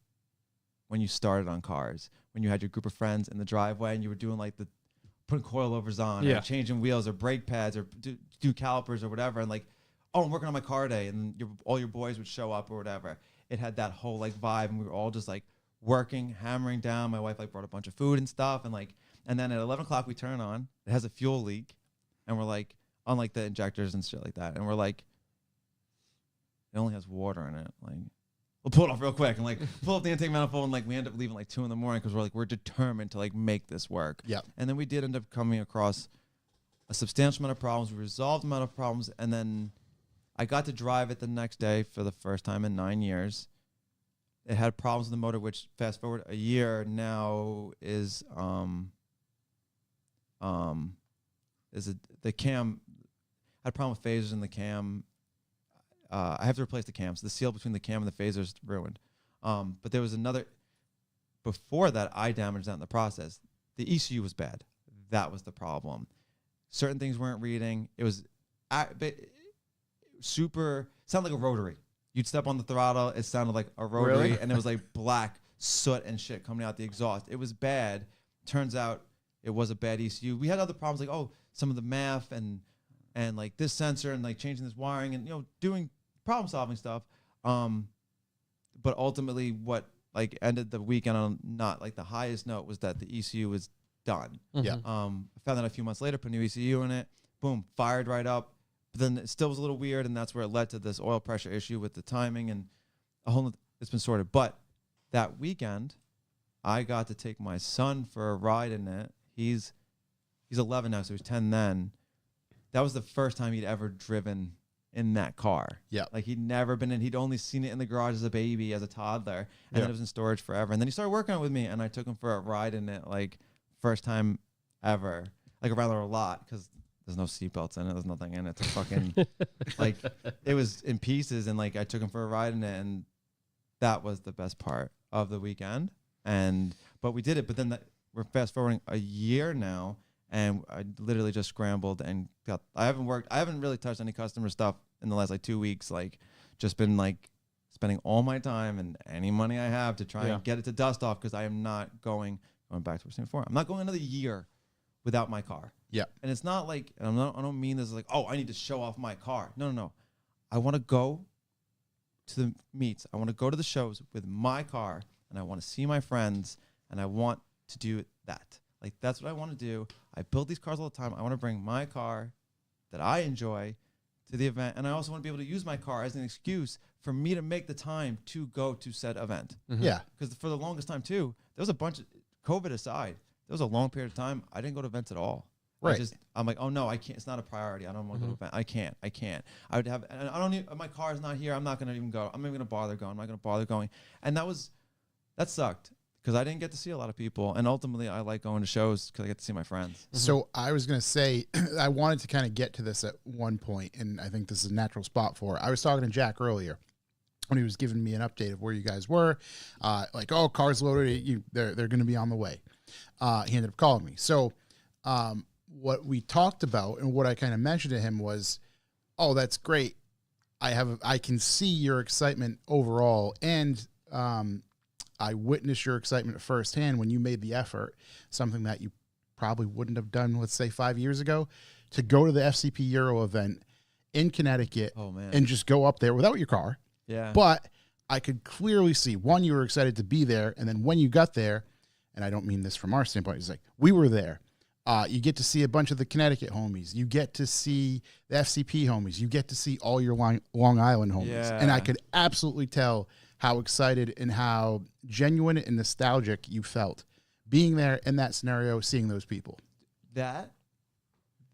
when you started on cars, when you had your group of friends in the driveway and you were doing, like, the putting coilovers on, or changing wheels or brake pads or do calipers or whatever. And, like, oh, I'm working on my car day. And all your boys would show up or whatever. It had that whole, like, vibe. And we were all just, like, working, hammering down. My wife, like, brought a bunch of food and stuff. And, like, and then at 11 o'clock we turn on, it has a fuel leak. And we're like, on, like, the injectors and shit like that. And we're like, it only has water in it. Like, we'll pull it off real quick and, like, pull up the intake manifold, and, like, we end up leaving like 2 a.m. because we're determined to, like, make this work. Yeah. And then we did end up coming across a substantial amount of problems. We resolved the amount of problems, and then I got to drive it the next day for the first time in 9 years. It had problems with the motor, which fast forward a year now is the cam had a problem with phasers in the cam. I have to replace the cams. The seal between the cam and the phasers ruined. But there was another. Before that, I damaged that in the process. The ECU was bad. That was the problem. Certain things weren't reading. It was sounded like a rotary. You'd step on the throttle, it sounded like a rotary, Really? and it was like black soot and shit coming out the exhaust. It was bad. Turns out it was a bad ECU. We had other problems, like, some of the MAF and like this sensor and, like, changing this wiring and, doing problem solving stuff. But ultimately what, like, ended the weekend on not, like, the highest note was that the ECU was done. Yeah. I found that a few months later, put a new ECU in it, boom, fired right up. But then it still was a little weird, and that's where it led to this oil pressure issue with the timing, and it's been sorted. But that weekend, I got to take my son for a ride in it. He's 11 now, so he was 10 then. That was the first time he'd ever driven in that car. Yeah. Like, he'd never been in. He'd only seen it in the garage as a baby, as a toddler, and then it was in storage forever. And then he started working on it with me, and I took him for a ride in it, like, first time ever. Like, around there a lot, because there's no seatbelts in it. There's nothing in it. It's a fucking, like, it was in pieces, and, like, I took him for a ride in it, and that was the best part of the weekend. But we did it. But then we're fast forwarding a year now, and I literally just scrambled and I haven't really touched any customer stuff in the last like 2 weeks. Like, just been like spending all my time and any money I have to try and get it to dust off, because I am not going back to what I was saying before. I'm not going another year without my car. Yeah. And it's not like, I don't mean this like, oh, I need to show off my car. No. I want to go to the meets. I want to go to the shows with my car, and I want to see my friends, and I want to do that. Like, that's what I want to do. I build these cars all the time. I want to bring my car that I enjoy to the event. And I also want to be able to use my car as an excuse for me to make the time to go to said event. Mm-hmm. Yeah. Because for the longest time too, there was a bunch of COVID aside, there was a long period of time I didn't go to events at all. Right. I'm like, oh no, I can't. It's not a priority. I don't want to go to event. I can't. I would have, and I don't need, my car's not here. I'm not going to even go. I'm not even going to bother going. I'm not going to bother going. And that sucked, because I didn't get to see a lot of people. And ultimately I like going to shows because I get to see my friends. So I was going to say, I wanted to kind of get to this at one point, and I think this is a natural spot for it. I was talking to Jack earlier when he was giving me an update of where you guys were, like, oh, car's loaded. They're going to be on the way. He ended up calling me. So, what we talked about and what I kind of mentioned to him was, oh, that's great. I can see your excitement overall. And, I witnessed your excitement firsthand when you made the effort, something that you probably wouldn't have done, let's say 5 years ago, to go to the FCP Euro event in Connecticut and just go up there without your car. Yeah. But I could clearly see, one, you were excited to be there. And then when you got there, and I don't mean this from our standpoint, it's like, we were there. You get to see a bunch of the Connecticut homies. You get to see the FCP homies. You get to see all your Long Island homies. Yeah. And I could absolutely tell how excited and how genuine and nostalgic you felt being there in that scenario, seeing those people. That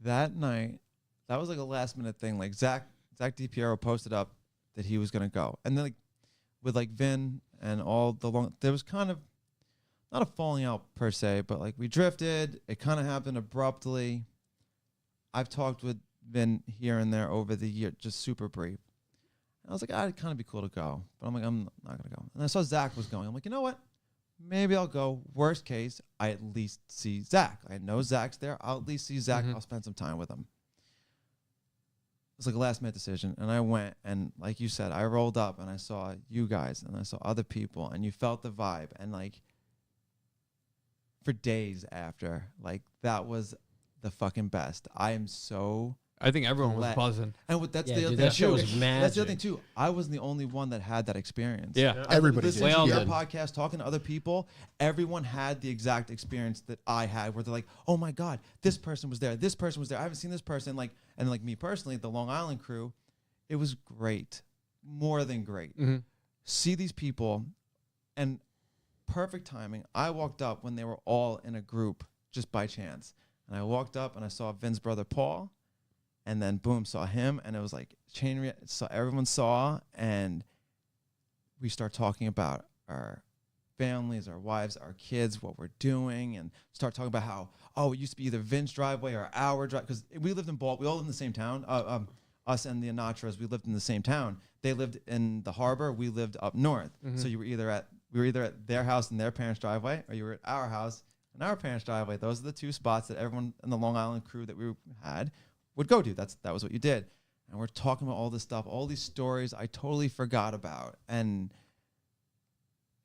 night, that was like a last minute thing. Like Zach DiPiero posted up that he was going to go. And then like with like Vin and all the there was kind of not a falling out per se, but like we drifted. It kind of happened abruptly. I've talked with Vin here and there over the year, just super brief. I was like, it'd kind of be cool to go. But I'm like, I'm not going to go. And I saw Zach was going. I'm like, you know what? Maybe I'll go. Worst case, I at least see Zach. I know Zach's there. I'll at least see Zach. I'll spend some time with him. It was like a last minute decision. And I went, and like you said, I rolled up and I saw you guys and I saw other people, and you felt the vibe. And like for days after, like that was the fucking best. I am so... I think everyone was buzzing. And that's Yeah, the other dude, thing that show too. was That's the other magic. thing too. I wasn't the only one that had that experience. Yeah. Everybody did. Listening to your did. podcast, talking to other people, everyone had the exact experience that I had, where they're like, "Oh my God, this person was there. This person was there. I haven't seen this person." Like, and like me personally, the Long Island crew, it was great, more than great. See these people, and perfect timing. I walked up when they were all in a group, just by chance, and I walked up and I saw Vin's brother Paul. And then boom, saw him, and it was like so everyone saw, and we start talking about our families, our wives, our kids, what we're doing, and start talking about how, oh, it used to be either Vin's driveway or our drive, because we lived in we all lived in the same town. Us and the Anatras, we lived in the same town. They lived in the harbor. We lived up north. So we were either at their house in their parents' driveway, or you were at our house in our parents' driveway. Those are the two spots that everyone in the Long Island crew that we had would go to. That was what you did. And we're talking about all this stuff, all these stories I totally forgot about. And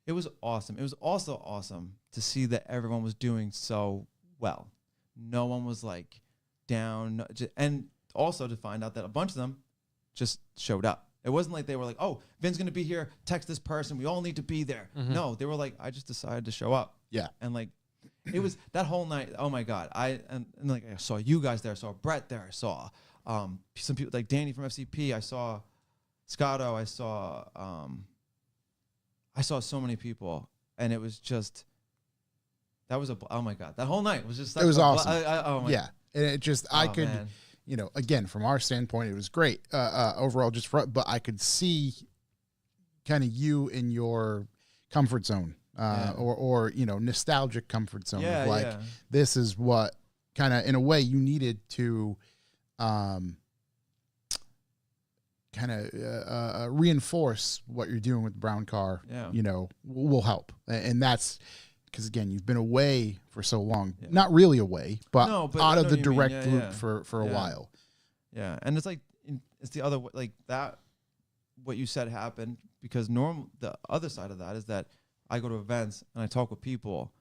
it was awesome. It was also awesome to see that everyone was doing so well. No one was like down. And also to find out that a bunch of them just showed up. It wasn't like they were like, oh, Vin's going to be here. Text this person. We all need to be there. No, they were like, I just decided to show up. Yeah. And like, it was that whole night. Oh my God! And like I saw you guys there. I saw Brett there. I saw some people like Danny from FCP. I saw Scotto. I saw so many people, and it was just oh my God! That whole night was just It was awesome. Yeah, and it just I could, man. Again, from our standpoint, it was great overall. But I could see kind of you in your comfort zone. Or nostalgic comfort zone of like, this is what kind of, in a way, you needed to kind kind of reinforce what you're doing with the brown car, Yeah. you know, will help. And that's because, again, you've been away for so long. Not really away, but, No, but out I of know the what you mean. direct Yeah, loop yeah. for a Yeah. while. Yeah, and it's like it's the other like that. What you said happened because the other side of that is that I go to events and I talk with people,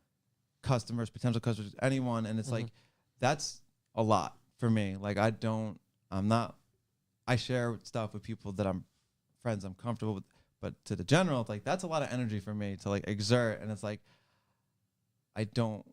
customers, potential customers, anyone, and it's like that's a lot for me. Like I share stuff with people that I'm friends, I'm comfortable with, but to the general, like that's a lot of energy for me to like exert, and it's like I don't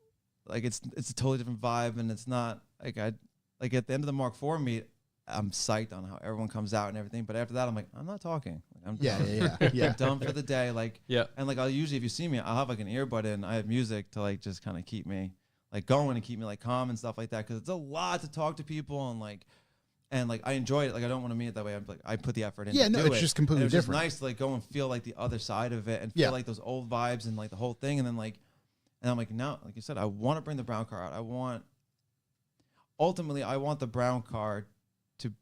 like it's a totally different vibe, and it's not like at the end of the Mark IV meet, I'm psyched on how everyone comes out and everything, but after that, I'm like I'm not talking. Like, I'm done. I'm done for the day. Like and like I'll usually if you see me, I'll have like an earbud in. I have music to like just kind of keep me like going and keep me like calm and stuff like that because it's a lot to talk to people and like I enjoy it. Like I don't want to meet it that way. I'm like I put the effort in. Yeah, to no, do it's it. just completely and it was different. Just nice to like go and feel like the other side of it and feel like those old vibes and like the whole thing. And then like, and I'm like, now, like you said, I want to bring the brown car out. Ultimately, I want the brown car to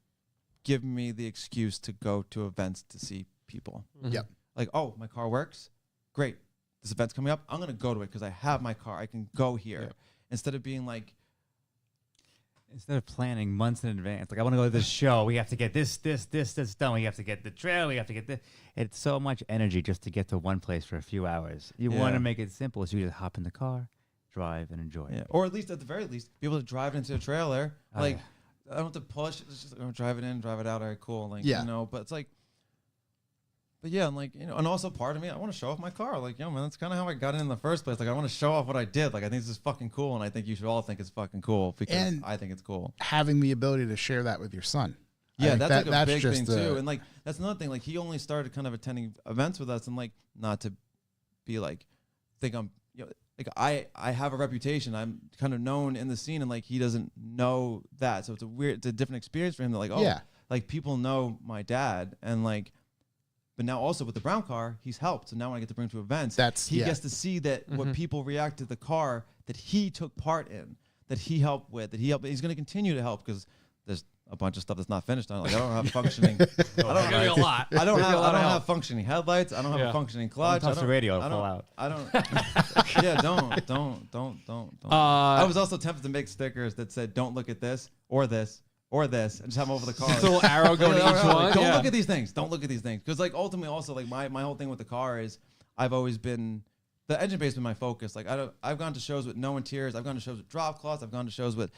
give me the excuse to go to events to see people. Yep. Like, oh, my car works. Great. This event's coming up. I'm gonna go to it because I have my car. I can go here instead of being like. Instead of planning months in advance, like I want to go to this show, we have to get this done. We have to get the trail. We have to get this. It's so much energy just to get to one place for a few hours. You want to make it simple, so you just hop in the car, drive, and enjoy. Yeah, or at the very least, be able to drive it into a trailer. I don't have to push. It's just drive it in, drive it out. All right, cool. Like you know, but it's like. But yeah, and like, you know, and also part of me, I want to show off my car. Like, man, that's kind of how I got in the first place. Like, I want to show off what I did. Like, I think this is fucking cool, and I think you should all think it's fucking cool because I think it's cool. Having the ability to share that with your son. Yeah, that's like a big thing too. And like, that's another thing. Like, he only started kind of attending events with us, and like, not to be like, think I'm, you know, like I have a reputation. I'm kind of known in the scene, and like, he doesn't know that. So it's a different experience for him. That like, like people know my dad, and like. But now also with the brown car, he's helped. So now when I get to bring him to events, he gets to see that what people react to the car that he took part in, that he helped with, he's going to continue to help because there's a bunch of stuff that's not finished on it. Like I don't have functioning. I don't have functioning headlights. I don't have a functioning clutch. Touch the radio, it'll fall out. I don't. Yeah, don't. I was also tempted to make stickers that said, "Don't look at this or this." Or this, and just have them over the car. Just a little arrow going to each one. Don't look at these things. Don't look at these things. Because like ultimately, also like my whole thing with the car is I've always been the engine bay has been my focus. Like I've gone to shows with no interiors. I've gone to shows with drop cloths. I've gone to shows with.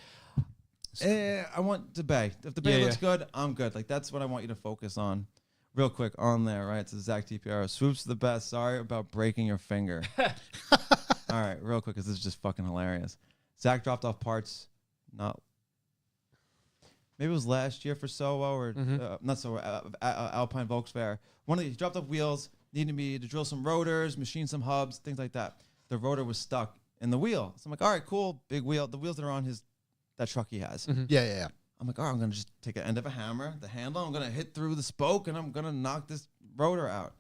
I want the bay. If the bay looks good, I'm good. Like that's what I want you to focus on. Real quick on there, right? So Zach TPR, Swoops the best. Sorry about breaking your finger. All right, real quick, because this is just fucking hilarious. Zach dropped off parts, maybe it was last year for Soho or not Soho, Alpine Volks Fair. He dropped off wheels, needed me to drill some rotors, machine some hubs, things like that. The rotor was stuck in the wheel. So I'm like, all right, cool, big wheel. The wheels that are on that truck he has. Yeah. I'm like, all right, I'm going to just take an end of a hammer, the handle, I'm going to hit through the spoke, and I'm going to knock this rotor out.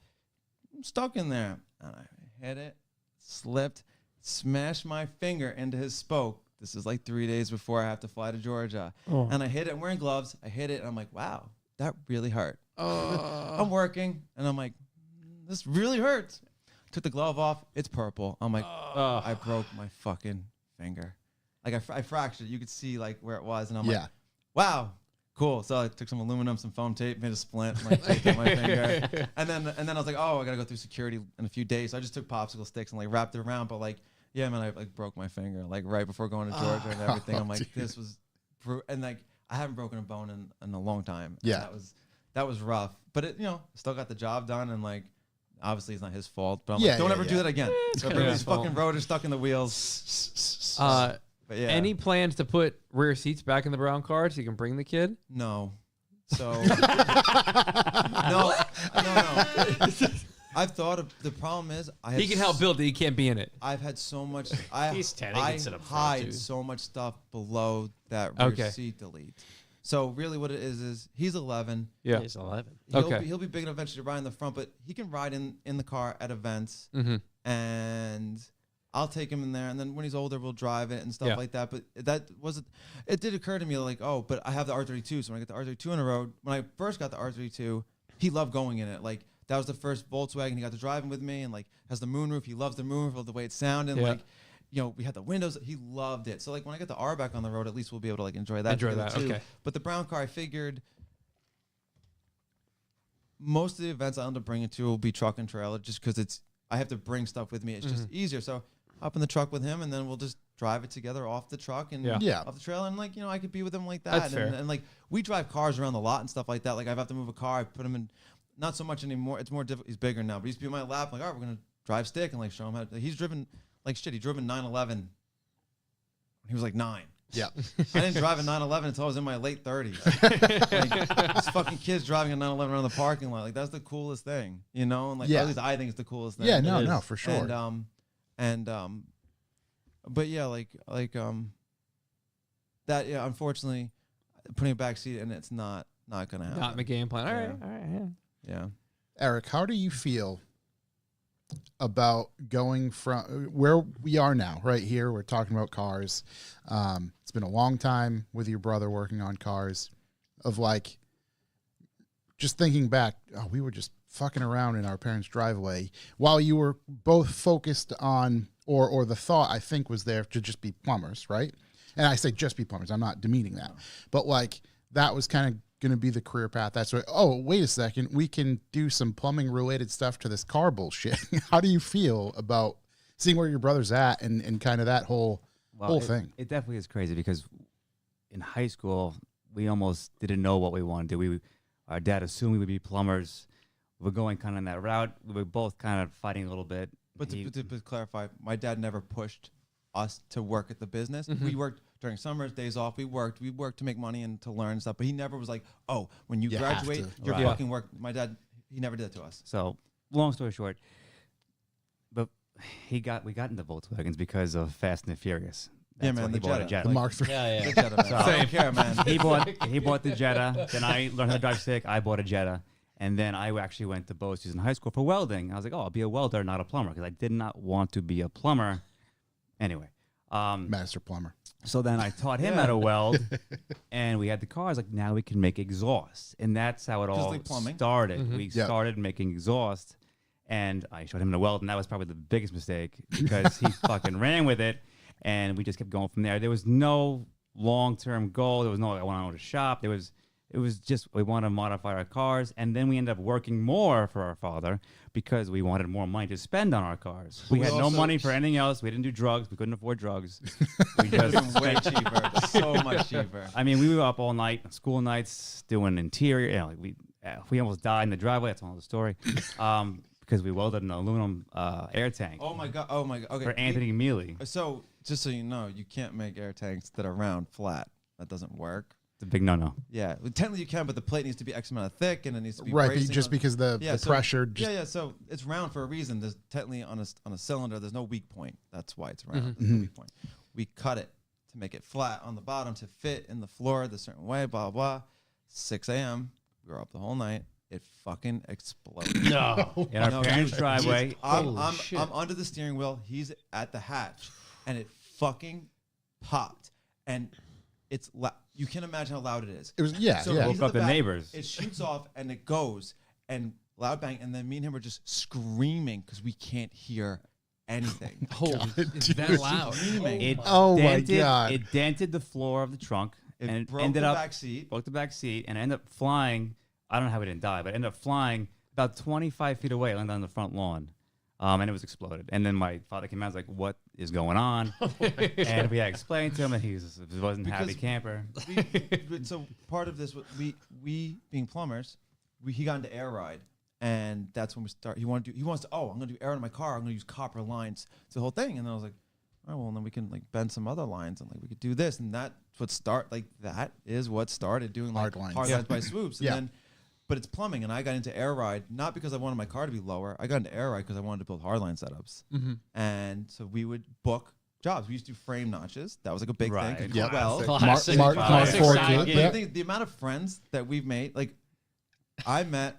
I'm stuck in there. And I hit it, slipped, smashed my finger into his spoke. This is like 3 days before I have to fly to Georgia. And I hit it. I'm wearing gloves. I hit it. And I'm like, wow, that really hurt. I'm working. And I'm like, this really hurts. Took the glove off. It's purple. I'm like, I broke my fucking finger. Like I fractured. You could see like where it was. And I'm like, wow, cool. So I took some aluminum, some foam tape, made a splint, and like taped up my finger. And then I was like, oh, I got to go through security in a few days. So I just took popsicle sticks and like wrapped it around. But like, yeah, man, I like broke my finger like right before going to Georgia and everything. I'm like, this was, and like I haven't broken a bone in a long time. Yeah, that was rough, but it still got the job done. And like, obviously it's not his fault, but I'm like, don't ever do that again. So these fucking rotors stuck in the wheels. But yeah, any plans to put rear seats back in the brown car so you can bring the kid? No. So no. I've thought of the problem is he can help build it. He can't be in it. I've had so much. He's 10. I hide so much stuff below that rear seat delete. So really, what it is he's 11. Yeah, he's 11. He'll be big enough eventually to ride in the front, but he can ride in the car at events, and I'll take him in there. And then when he's older, we'll drive it and stuff like that. But it did occur to me like, oh, but I have the R32, so when I get the R32 on the road, when I first got the R32. he loved going in it. Like that was the first Volkswagen he got to driving with me, and like has the moonroof. He loves the moonroof, the way it sounded. Yeah. Like, you know, we had the windows. He loved it. So like when I get the R back on the road, at least we'll be able to like enjoy that. Enjoy together, that, too. okay. But the brown car, I figured most of the events I end up bringing to will be truck and trailer, just because I have to bring stuff with me. It's just easier. So hop in the truck with him, and then we'll just drive it together off the truck and off the trailer, and like, you know, I could be with him like that. That's fair. And like we drive cars around the lot and stuff like that. Like I have to move a car, I put him in. Not so much anymore. It's more difficult. He's bigger now, but he used to be in my lap. Like, all right, we're gonna drive stick and like show him how. He's driven like shit. He drove a 911 when he was like 9. Yeah. I didn't drive a 911 until I was in my late 30s. Like, this fucking kid's driving a 911 around the parking lot. Like that's the coolest thing, you know. And like at least I think it's the coolest thing. Yeah, no, for sure. But yeah, like that. Yeah, unfortunately, putting a back seat in it's not gonna happen. Not in the game plan. All right. Yeah. Eric, how do you feel about going from where we are now, right here? We're talking about cars. It's been a long time with your brother working on cars, of like just thinking back, we were just fucking around in our parents' driveway while you were both focused on, or the thought I think was there to just be plumbers, right? And I say just be plumbers. I'm not demeaning that, but like that was kind of going to be the career path. That's what, wait a second, we can do some plumbing related stuff to this car bullshit. How do you feel about seeing where your brother's at and kind of that whole thing? It definitely is crazy because in high school, we almost didn't know what we wanted to do. Our dad assumed we would be plumbers. We were going kind of in that route. We were both kind of fighting a little bit. But to clarify, my dad never pushed us to work at the business. We worked during summers, days off. We worked to make money and to learn stuff. But he never was like, "Oh, when you graduate, you're fucking work." My dad, he never did that to us. So, long story short, but we got into Volkswagens because of Fast and the Furious. That's man, when he the bought a Jetta. Jetta. The Mark III. Yeah. The Jetta, man. I don't care, man. He bought the Jetta. Then I learned how to drive stick. I bought a Jetta. And then I actually went to Bose in high school for welding. I was like, I'll be a welder, not a plumber, because I did not want to be a plumber. Anyway. Master plumber. So then I taught him how to weld, and we had the cars. Like, now we can make exhaust. And that's how it all like plumbing. started. We started making exhaust, and I showed him to weld, and that was probably the biggest mistake because he fucking ran with it, and we just kept going from there. There was no long-term goal. There was no, I want to own a shop. It was just we wanted to modify our cars, and then we ended up working more for our father because we wanted more money to spend on our cars. We had no money for anything else. We didn't do drugs. We couldn't afford drugs. We just Way cheaper, so much cheaper. I mean, we were up all night on school nights doing interior. You know, like we almost died in the driveway. That's another story. Because we welded an aluminum air tank. Oh my god. Okay. For Anthony Mealy. So just so you know, you can't make air tanks that are round flat. That doesn't work. It's a big no-no. Yeah, well, technically you can, but the plate needs to be X amount of thick, and it needs to be Right, bracing just on- because the pressure. So it's round for a reason. There's technically on a cylinder, there's no weak point. That's why it's round. There's no weak point. We cut it to make it flat on the bottom to fit in the floor the certain way. Blah blah. 6 a.m. We were up the whole night. It fucking exploded. No. In our parents' dude, driveway. I'm shit. under the steering wheel. He's at the hatch, and it fucking popped. And it's you can imagine how loud it is. It was So yeah. he's Woke in up the back, neighbors. It shoots off and it goes and loud bang, and then me and him are just screaming because we can't hear anything. Holy, it's that loud. Screaming. It Oh my dented, God. It dented the floor of the trunk, It and it broke ended the up back seat. broke the back seat, and ended up flying. I don't know how we didn't die, but it ended up flying about 25 feet away, landed on the front lawn, and it was exploded. And then my father came out, and was like, "What is going on?" And we had explained to him, and he wasn't a happy Because camper. So part of this, we being plumbers, he got into air ride, and that's when we start. He wants to. Oh, I'm gonna do air ride in my car. I'm gonna use copper lines. It's the whole thing. And then I was like, oh well, then we can like bend some other lines, and like we could do this, and that is what started doing like Hard lines. lines by Swoops, and Yeah. then. But it's plumbing, and I got into air ride not because I wanted my car to be lower. I got into air ride because I wanted to build hardline setups, and so we would book jobs. We used to do frame notches. That was like a big Right. thing. Yep. Well, Classic. Mark Classic IV side kid, gig. yeah. the amount of friends that we've made, like we met.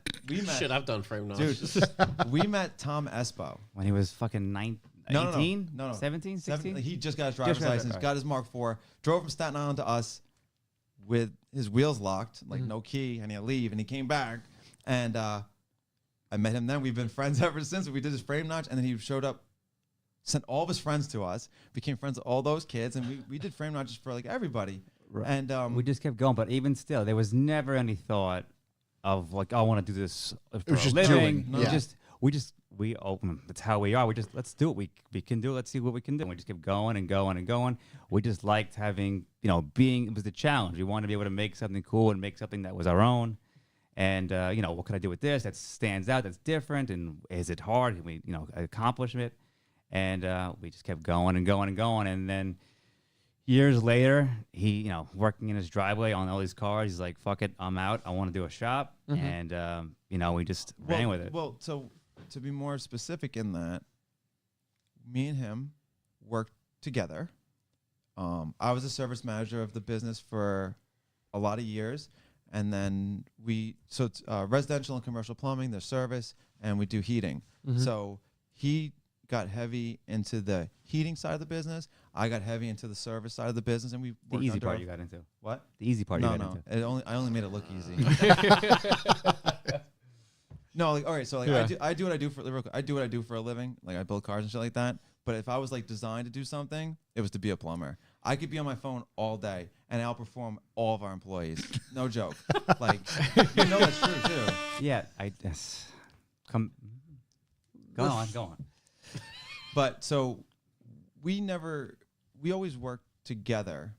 Shit, I've done frame Dude, notches. we met Tom Espo. When he was fucking 18, No. 17, 16? He just got his driver's got his- license, alright. got his Mark IV, drove from Staten Island to us with his wheels locked, like no key, and he had to leave, and he came back, And I met him then. We've been friends ever since. We did his frame notch, and then he showed up, sent all of his friends to us, became friends with all those kids, and we did frame notches for like everybody. Right. And we just kept going, but even still, there was never any thought of like, I want to do this for was a just living. doing, yeah. We open. That's how we are. Let's do it. We can do it. Let's see what we can do. And we just kept going and going and going. We just liked having, it was the challenge. We wanted to be able to make something cool and make something that was our own. And, what can I do with this that stands out, that's different? And is it hard? Can we, accomplish it? And we just kept going and going and going. And then years later, he, working in his driveway on all these cars, he's like, fuck it, I'm out. I want to do a shop. And, we just ran with it. Well, so to be more specific in that, me and him worked together. I was a service manager of the business for a lot of years. And then it's residential and commercial plumbing, there's service, and we do heating. So he got heavy into the heating side of the business. I got heavy into the service side of the business, and we The easy part you got into. What? The easy part you got into. I only made it look easy. No, like, all right, so like I do what I do for a living. Like I build cars and shit like that. But if I was like designed to do something, it was to be a plumber. I could be on my phone all day and outperform all of our employees. No joke. Like, that's true too. Yeah, go on. But so we always worked together,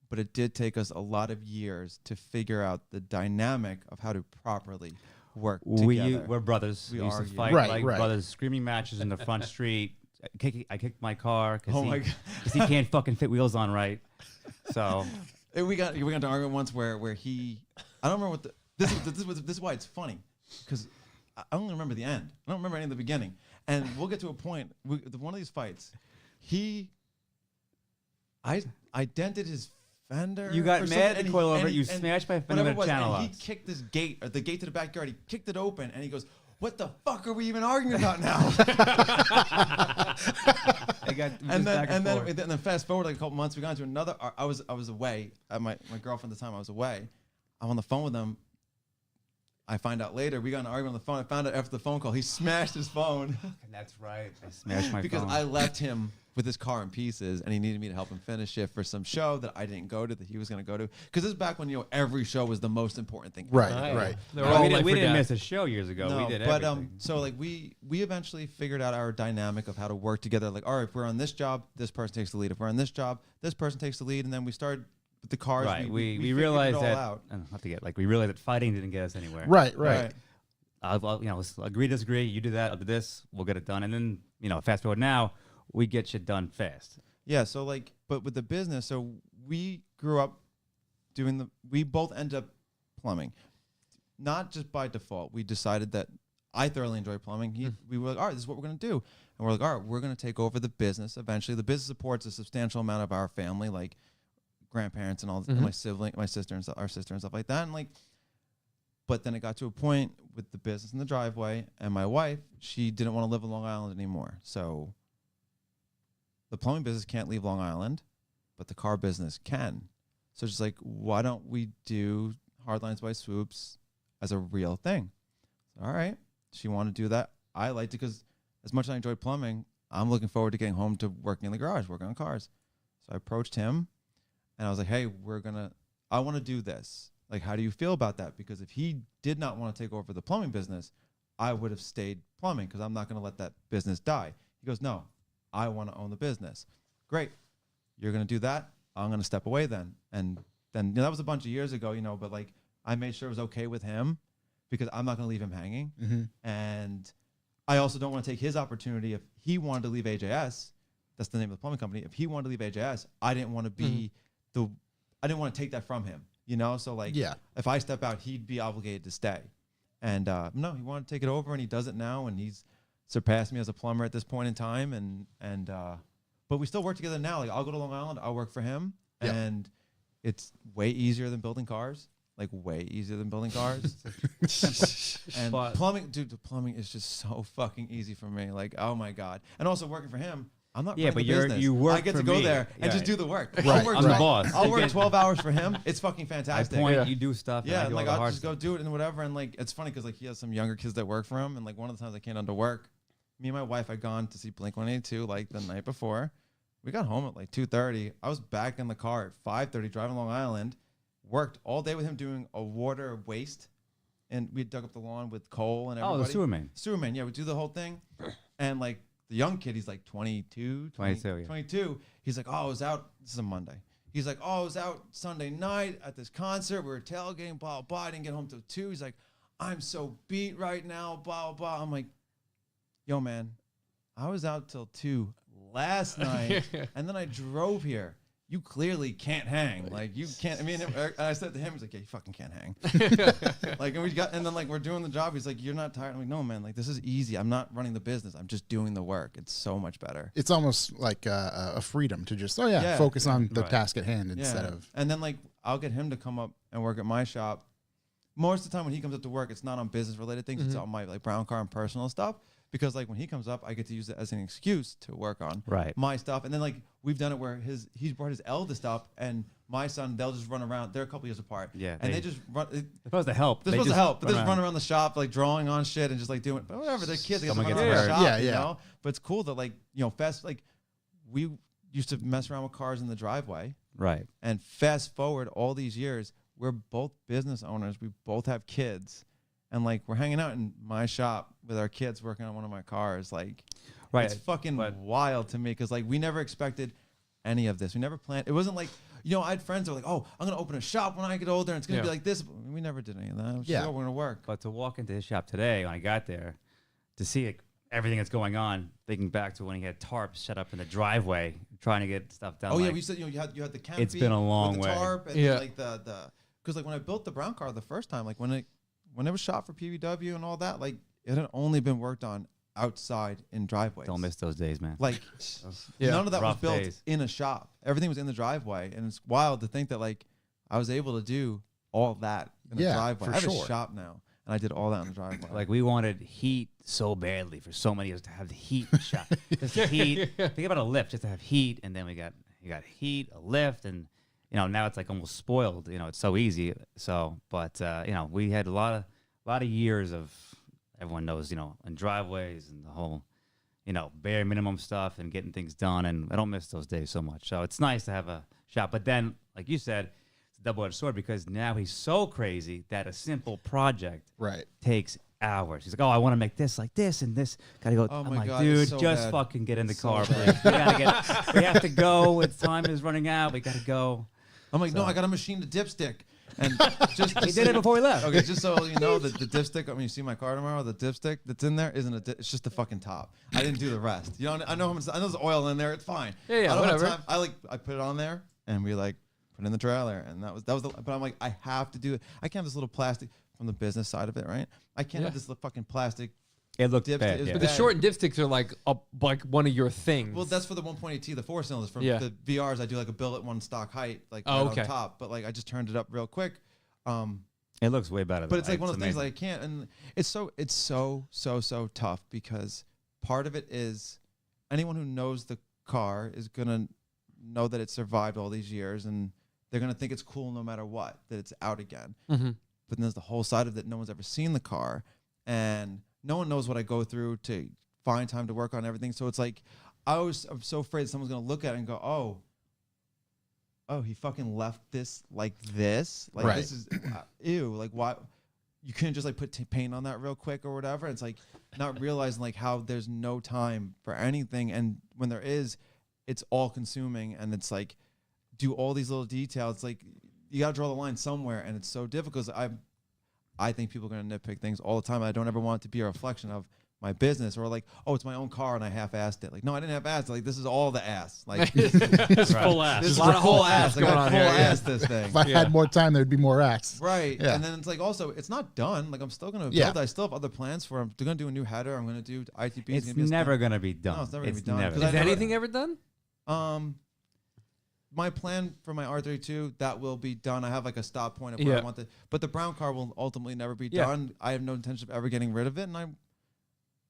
but it did take us a lot of years to figure out the dynamic of how to properly work together. We're brothers. We used to argue. fight Right, like right. brothers, screaming matches in the front street. I kicked my car Oh my because God. he can't fucking fit wheels on right. So We got to an argument once where he, I don't remember what this is why it's funny, because I only remember the end. I don't remember any of the beginning. And we'll get to a point, one of these fights, I dented his fender. you got or mad something, at the coil over and it. You smashed my fender whatever with it a was, channel and he locks. kicked this gate, or the gate to the backyard. He kicked it open, and he goes, "What the fuck are we even arguing about now?" And then fast forward like a couple months, we got into another. I was away. My girlfriend at the time, I was away. I'm on the phone with him. I find out later we got in an argument on the phone. I found out after the phone call he smashed his phone. That's right. I smashed my because phone. I left him with his car in pieces, and he needed me to help him finish it for some show that I didn't go to, that he was going to go to. Because this is back when every show was the most important thing. Right, Oh, yeah. right. They were all we like, didn't forgot. miss a show years ago. No, We did but everything. so like we eventually figured out our dynamic of how to work together. Like, all right, if we're on this job, this person takes the lead. If we're on this job, this person takes the lead, and then we started with the cars. Right. We figured realized it all that. out. I don't have to get we realized that fighting didn't get us anywhere. Right. Let's agree, disagree. You do that, I'll do this. We'll get it done. And then, fast forward now, we get shit done fast. Yeah, so like, but with the business, so we grew up we both ended up plumbing. Not just by default. We decided that I thoroughly enjoy plumbing. We were like, all right, this is what we're going to do. And we're like, all right, we're going to take over the business eventually. The business supports a substantial amount of our family, like grandparents and all, and my sibling, my sister and our sister and stuff like that. And like, but then it got to a point with the business in the driveway, and my wife, she didn't want to live in Long Island anymore. So the plumbing business can't leave Long Island, but the car business can. So just like, why don't we do Hardlines by Swoops as a real thing? All right. She wanted to do that. I liked it because as much as I enjoyed plumbing, I'm looking forward to getting home to working in the garage, working on cars. So I approached him, and I was like, hey, I want to do this. Like, how do you feel about that? Because if he did not want to take over the plumbing business, I would have stayed plumbing because I'm not going to let that business die. He goes, no, I want to own the business. Great. You're going to do that. I'm going to step away then. And then that was a bunch of years ago, but like I made sure it was okay with him because I'm not going to leave him hanging. And I also don't want to take his opportunity. If he wanted to leave AJS, that's the name of the plumbing company. If he wanted to leave AJS, I didn't want to be I didn't want to take that from him. So like, if I step out, he'd be obligated to stay. And no, he wanted to take it over, and he does it now, and he's surpassed me as a plumber at this point in time. But we still work together now. Like, I'll go to Long Island, I'll work for him, and it's way easier than building cars. Like, way easier than building cars. and But- plumbing, dude, the plumbing is just so fucking easy for me. Like, oh my God. And also working for him, I'm not Yeah, running but the business. you work I get for to go me. there and Yeah. just do the work. Right. I'll work I'm the 12 boss. I'll work 12 hours for him. It's fucking I fantastic. point, Yeah. you do stuff. Yeah, and I and do like all the I'll hard just go stuff. do it and whatever. And like it's funny because like he has some younger kids that work for him. And like one of the times I came down to work, me and my wife had gone to see Blink-182 like the night before. We got home at like 2:30. I was back in the car at 5:30 driving Long Island. Worked all day with him doing a water waste, and we dug up the lawn with coal and Oh, everybody. the sewer man. Sewer man, yeah, we do the whole thing. And like the young kid, he's like 22, 22, yeah. 22. He's like, oh, I was out. This is a Monday. He's like, oh, I was out Sunday night at this concert. We were tailgating, blah, blah. I didn't get home till 2. He's like, I'm so beat right now, blah, blah. I'm like, yo, man, I was out till 2 last night, and then I drove here. You clearly can't hang. Like, you can't. I mean, and I said to him, he's like, yeah, you fucking can't hang. Like, and then like we're doing the job. He's like, you're not tired. I'm like, no, man. Like, this is easy. I'm not running the business. I'm just doing the work. It's so much better. It's almost like a freedom to just Yeah. focus on the Right. task at hand instead Yeah. of And then like I'll get him to come up and work at my shop. Most of the time when he comes up to work, it's not on business related things. It's on my like brown car and personal stuff. Because like when he comes up, I get to use it as an excuse to work on Right. my stuff. And then like we've done it where he's brought his eldest up, and my son, they'll just run around. They're a couple years apart. Yeah, And they- they just run. They're supposed to help. They're supposed to help, but they just run around the shop like drawing on shit and just like doing. But whatever, they're kids. They get to Someone run gets around the hurt. shop, Yeah, you yeah. know. But it's cool that like fast like we used to mess around with cars in the driveway. Right. And fast forward all these years, we're both business owners. We both have kids. And like we're hanging out in my shop with our kids working on one of my cars. Like, Right. it's fucking But- wild to me because like we never expected any of this. We never planned. It wasn't like, I had friends that were like, oh, I'm going to open a shop when I get older and it's going to be like this. But we never did any of that. It was just, Yeah. we're going to work. But to walk into his shop today, when I got there, to see everything that's going on, thinking back to when he had tarps set up in the driveway, trying to get stuff done. Oh, yeah. like, We said, you had the canopy. It's been a long with the way. tarp and Yeah. like because like when I built the brown car the first time, like when it was shot for PVW and all that, like it had only been worked on outside in driveways. Don't miss those days, man. Like Yeah. none of that was Rough built days. in a shop. Everything was in the driveway, and it's wild to think that like I was able to do all that in a Yeah, driveway. for I have sure. a shop now, and I did all that in the driveway. Like we wanted heat so badly for so many years to have the heat in the shop. Just the heat. Think about a lift, just to have heat, and then you got heat, a lift, and now it's like almost spoiled. It's so easy. So, but we had a lot of years of everyone knows, in driveways and the whole, bare minimum stuff and getting things done. And I don't miss those days so much. So it's nice to have a shop. But then, like you said, it's a double-edged sword because now he's so crazy that a simple project right. takes hours. He's like, oh, I want to make this like this and this. Gotta go. Oh I'm my like, God, dude, it's so just bad. fucking get in the It's so car, bad. please. We have to go. It's time is running out. We gotta go. I'm like, no, I got to machine the dipstick, and just He did it before he left. Okay, just so you know, the dipstick. I mean, you see my car tomorrow. The dipstick that's in there isn't it's just the fucking top. I didn't do the rest. I know how much. I know there's oil in there. It's fine. Yeah, I don't have whatever. time. I put it on there, and we like put it in the trailer, and that was the. But I'm like, I have to do it. I can't have this little plastic from the business side of it, right? I can't have this little fucking plastic. It looked Dipstick bad. is Yeah. But the bad. short and dipsticks are like one of your things. Well, that's for the 1.8T, the 4-cylinders. For Yeah. the VRs, I do like a billet one stock height, like Oh, right okay. on top. But like, I just turned it up real quick. It looks way better. But it's though. like one of the things that I amazing. can't, and it's so tough because part of it is anyone who knows the car is gonna know that it survived all these years, and they're gonna think it's cool no matter what that it's out again. Mm-hmm. But then there's the whole side of it. No one's ever seen the car, and no one knows what I go through to find time to work on everything. So it's like I'm so afraid someone's gonna look at it and go, oh, he fucking left this like this. Like Right. this is ew. Like why you couldn't just like put paint on that real quick or whatever. It's like not realizing like how there's no time for anything, and when there is, it's all consuming, and it's like do all these little details. It's like you gotta draw the line somewhere, and it's so difficult. 'Cause I think people are gonna nitpick things all the time. I don't ever want it to be a reflection of my business or like, oh, it's my own car and I half-assed it. Like, no, I didn't half-ass it. Like, this is all the ass. Like, It's full ass. this is a lot a of full whole ass. ass Like, going I on full here, yeah. ass this thing. If I had more time, there'd be more acts. Right. Yeah. And then it's like also, it's not done. Like, I'm still going to Yeah. build. I still have other plans for them. They're going to do a new header. I'm going to do ITP. It's never gonna be done. No, it's never gonna be done. Never. 'Cause Is I never- anything ever done? My plan for my R32, that will be done. I have like a stop point of where Yeah. I want it. But the brown car will ultimately never be Yeah. done. I have no intention of ever getting rid of it. And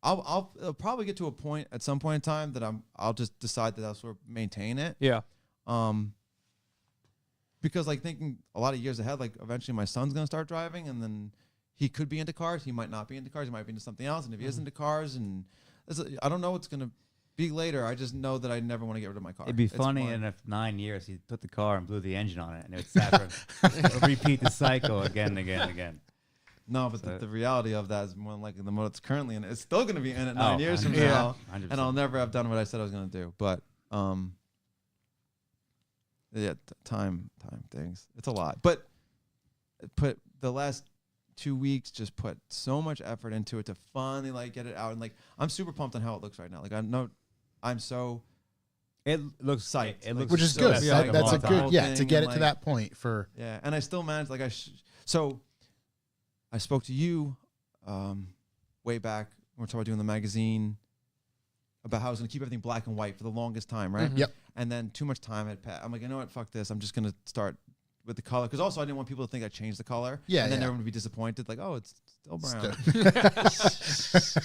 It'll probably get to a point at some point in time that I'll just decide that I'll sort of maintain it. Yeah. Because like thinking a lot of years ahead, like eventually my son's gonna start driving, and then he could be into cars. He might not be into cars. He might be into something else. And if he is into cars, and I don't know what's gonna be later. I just know that I never want to get rid of my car. It'd be funny in 9 years he took the car and blew the engine on it, and it would sat for repeat the cycle again and again and again. No, but So- the reality of that is more likely the mode it's currently in. It's still gonna be in it 9 Oh, years from 100%. now, 100%. and I'll never have done what I said I was gonna do. But yeah, time things. It's a lot, but put the last 2 weeks just put so much effort into it to finally like get it out, and like I'm super pumped on how it looks right now. Like I'm so It looks psyched. It Like, looks Which is so good. psyched like That's a about the good, whole yeah, thing, to get and, it to like, that point for. yeah, and I still managed. Like so I spoke to you way back when we were talking about doing the magazine about how I was gonna keep everything black and white for the longest time, right? Yep. And then too much time had passed. I'm like, you know what? Fuck this. I'm just gonna start with the color, because also I didn't want people to think I changed the color. Yeah, and then yeah. everyone would be disappointed. Like, oh, it's still brown. Still-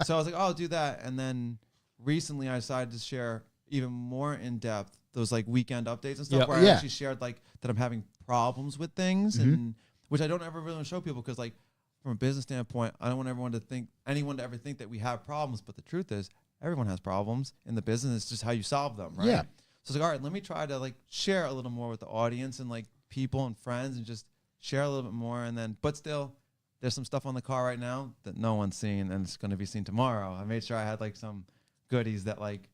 So I was like, oh, I'll do that. And then recently I decided to share even more in depth those like weekend updates and stuff, Yep. where I Yeah. actually shared like that I'm having problems with things, Mhm. and which I don't ever really want to show people, because like from a business standpoint, I don't want anyone to ever think that we have problems. But the truth is, everyone has problems in the business. It's just how you solve them, right? Yeah. So it's like, all right, let me try to like share a little more with the audience and like people and friends, and just share a little bit more. And then, but still, there's some stuff on the car right now that no one's seen, and it's going to be seen tomorrow. I made sure I had like some goodies that like,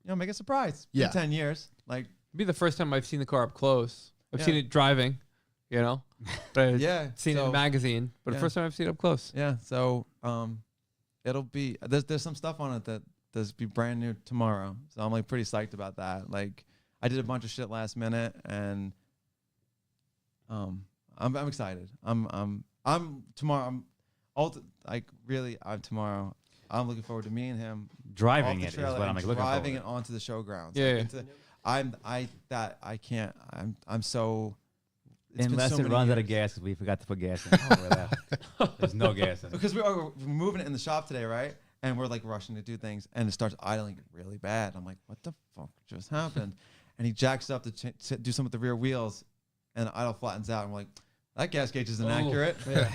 make a surprise. Yeah. In 10 years. Like, It'd be the first time I've seen the car up close. I've Yeah. seen it driving, but I've yeah. seen it in so- a magazine. But the yeah. first time I've seen it up close. Yeah. So, it'll be, there's some stuff on it that does be brand new tomorrow. So I'm like pretty psyched about that. Like, I did a bunch of shit last minute, and I'm excited. I'm tomorrow. Tomorrow. I'm looking forward to me and him driving off the it is trailer what I'm and like looking for. driving it onto the showgrounds. Yeah, Like, I'm so. It's been Unless so it many runs out of years. gas, because we forgot to put gas in. Over there. There's no gas in it. Because we're moving it in the shop today, right? And we're like rushing to do things, and it starts idling really bad. I'm like, what the fuck just happened? And he jacks up to do something with the rear wheels, and the idle flattens out. I'm like, that gas gauge is inaccurate. Yeah.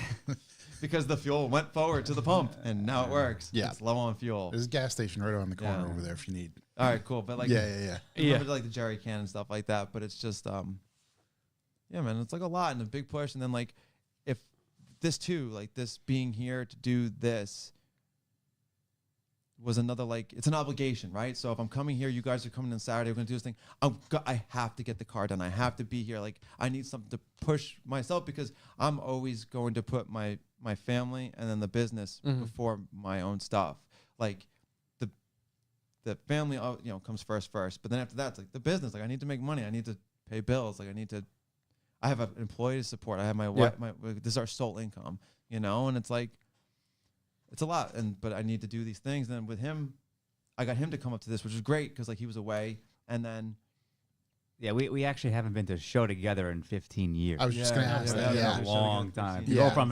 Because the fuel went forward to the pump, and now it works. Yeah. It's low on fuel. There's a gas station right around the corner Yeah. over there if you need. All right, cool. But like, Yeah. I remember like the jerry can and stuff like that. But it's just, yeah, man, it's like a lot and a big push. And then like, if this too, like this being here to do this was another, like, it's an obligation, right? So if I'm coming here, you guys are coming on Saturday, we're gonna do this thing. I have to get the car done. I have to be here. Like, I need something to push myself, because I'm always going to put my family and then the business before my own stuff. Like, the family, comes first. But then after that, it's like the business. Like, I need to make money. I need to pay bills. Like, I have an employee to support. I have my wife. This is our sole income, and it's like, it's a lot. But I need to do these things. And then with him, I got him to come up to this, which was great, because like he was away. And then, Yeah, we actually haven't been to a show together in 15 years. I was just going to ask that. yeah. Yeah. A long time. To Yeah. go from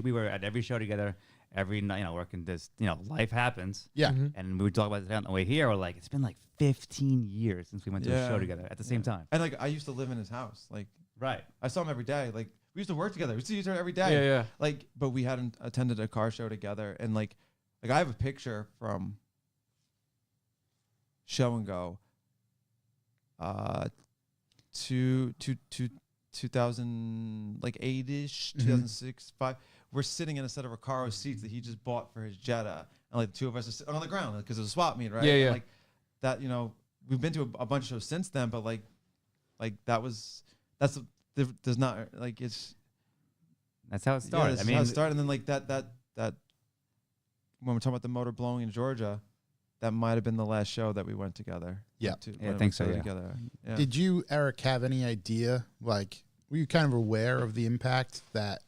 we were at every show together, every night, working this, life happens. Yeah. And we would talk about it on the way here. We're like, it's been like 15 years since we went to a show Yeah. together at the same time. and like I used to live in his house. Like, Right. I saw him every day. Like, we used to work together. We used to see each other every day. Yeah. Like, but we hadn't attended a car show together. And like I have a picture from Show and Go, 2000, like 8-ish, 2006, 5. We're sitting in a set of Recaro seats that he just bought for his Jetta, and like the two of us are sitting on the ground because it was a swap meet, right? Yeah, And, yeah. like that, we've been to a bunch of shows since then, but like there's not like it's. That's how it started. Yeah, that's how it started, and then like that when we're talking about the motor blowing in Georgia, that might have been the last show that we went together. Yeah. Yeah, I think so, yeah. Together. Yeah. Did you, Eric, have any idea? Like, were you kind of aware of the impact that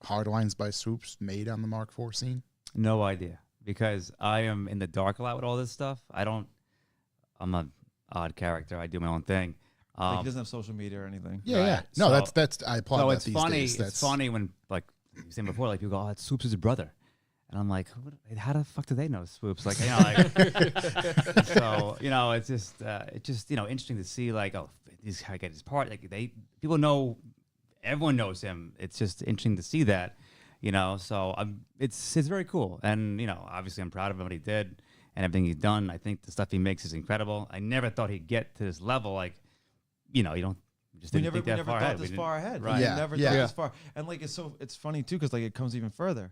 Hardlines by Swoops made on the Mark IV scene? No idea, because I am in the dark a lot with all this stuff. I'm an odd character. I do my own thing. Like he doesn't have social media or anything. Yeah, yeah. Right. No, So- that's I applaud No, that it's these funny. days. It's funny when, like you were saying before, like people go, "Oh, it's Swoops' brother," And I'm like, how the fuck do they know Swoops? Like, like, so, it's just, interesting to see, like, oh, this guy get his part. Like, people know, everyone knows him. It's just interesting to see that, so it's very cool. And, obviously I'm proud of what he did and everything he's done. I think the stuff he makes is incredible. I never thought he'd get to this level. Like, you don't. We never thought this far ahead. Right. Yeah. We never thought this far. And like it's funny too, because like it comes even further.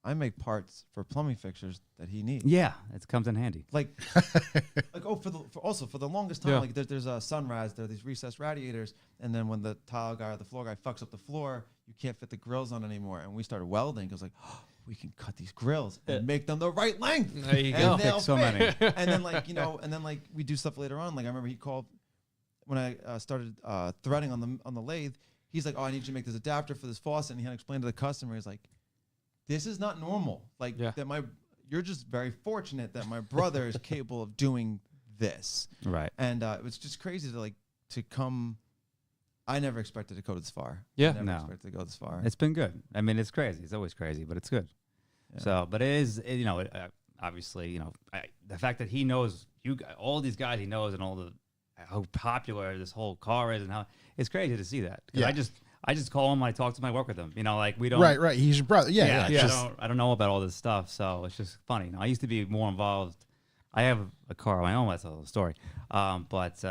I make parts for plumbing fixtures that he needs. Yeah, it comes in handy. Like for the longest time, like there's a Sunrise, there are these recessed radiators, and then when the tile guy or the floor guy fucks up the floor, you can't fit the grills on anymore. And we started welding. It was like, oh, we can cut these grills and make them the right length. There you go. They'll so fit. many. And then like we do stuff later on. Like I remember he called when I started threading on the lathe. He's like, oh, I need you to make this adapter for this faucet, and he had to explain to the customer. He's like, this is not normal. Like you're just very fortunate that my brother is capable of doing this. Right. And it was just crazy to come. I never expected to go this far. Yeah. I never expected to go this far. It's been good. I mean, it's crazy. It's always crazy, but it's good. Yeah. So, but obviously, the fact that he knows all these guys he knows and how popular this whole car is and how it's crazy to see that. Yeah. I just call him when I talk to him, I work with him. Like we don't. Right. He's your brother. Yeah. I don't know about all this stuff, so it's just funny. I used to be more involved. I have a car of my own. That's a whole story. But it's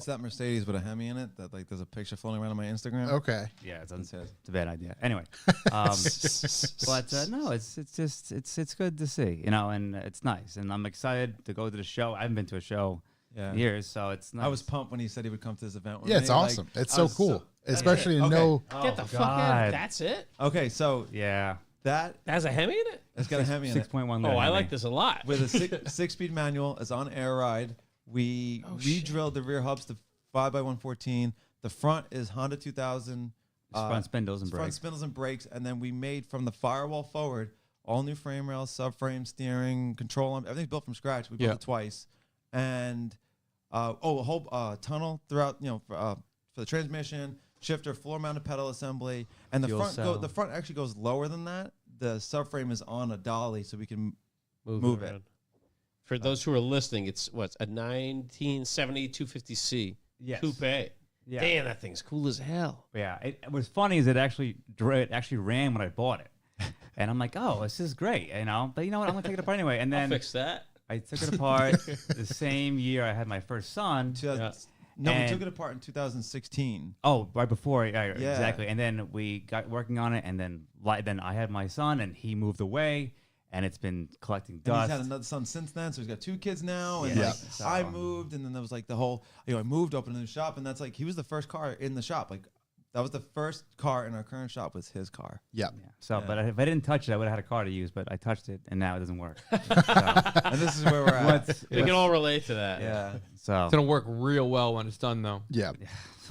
that Mercedes with a Hemi in it that like there's a picture floating around on my Instagram. Okay. Yeah, it's a bad idea. Anyway, but no, it's good to see, and it's nice, and I'm excited to go to the show. I haven't been to a show in years, so it's nice. I was pumped when he said he would come to this event with Yeah, me. it's awesome. Like, It's so cool, especially to know. Get the fuck out. That's it? Okay, so Yeah, That has a Hemi in it? it's got a Hemi in it 6.1. Oh, I like this a lot. with a six-speed manual. It's on air ride. We re-drilled the rear hubs to 5x114. The front is Honda 2000. Front spindles and Front brakes. spindles and brakes, and then we made from the firewall forward all new frame rails, subframe, steering, control arm. Everything's built from scratch. We built it twice, and a whole tunnel throughout. For the transmission, shifter, floor-mounted pedal assembly, and the front actually goes lower than that. The subframe is on a dolly, so we can move it. For those who are listening, it's a 1970 250C coupe. Yeah. Damn, that thing's cool as hell. Yeah, it was funny is it actually ran when I bought it, and I'm like, oh, this is great, But you know what? I'm gonna take it apart anyway. And then I'll fix that. I took it apart the same year I had my first son. We took it apart in 2016. Oh, right before, exactly. And then we got working on it, and then I had my son, and he moved away, and it's been collecting dust. And he's had another son since then, so he's got 2 kids now. And I moved, and then there was like the whole, I moved, opened a new shop, and that's like he was the first car in the shop. Like that was the first car in our current shop was his car. Yeah. So, but if I didn't touch it, I would have had a car to use, but I touched it, and now it doesn't work. And this is where we're at. We can all relate to that. Yeah. So It's gonna work real well when it's done, though. Yeah.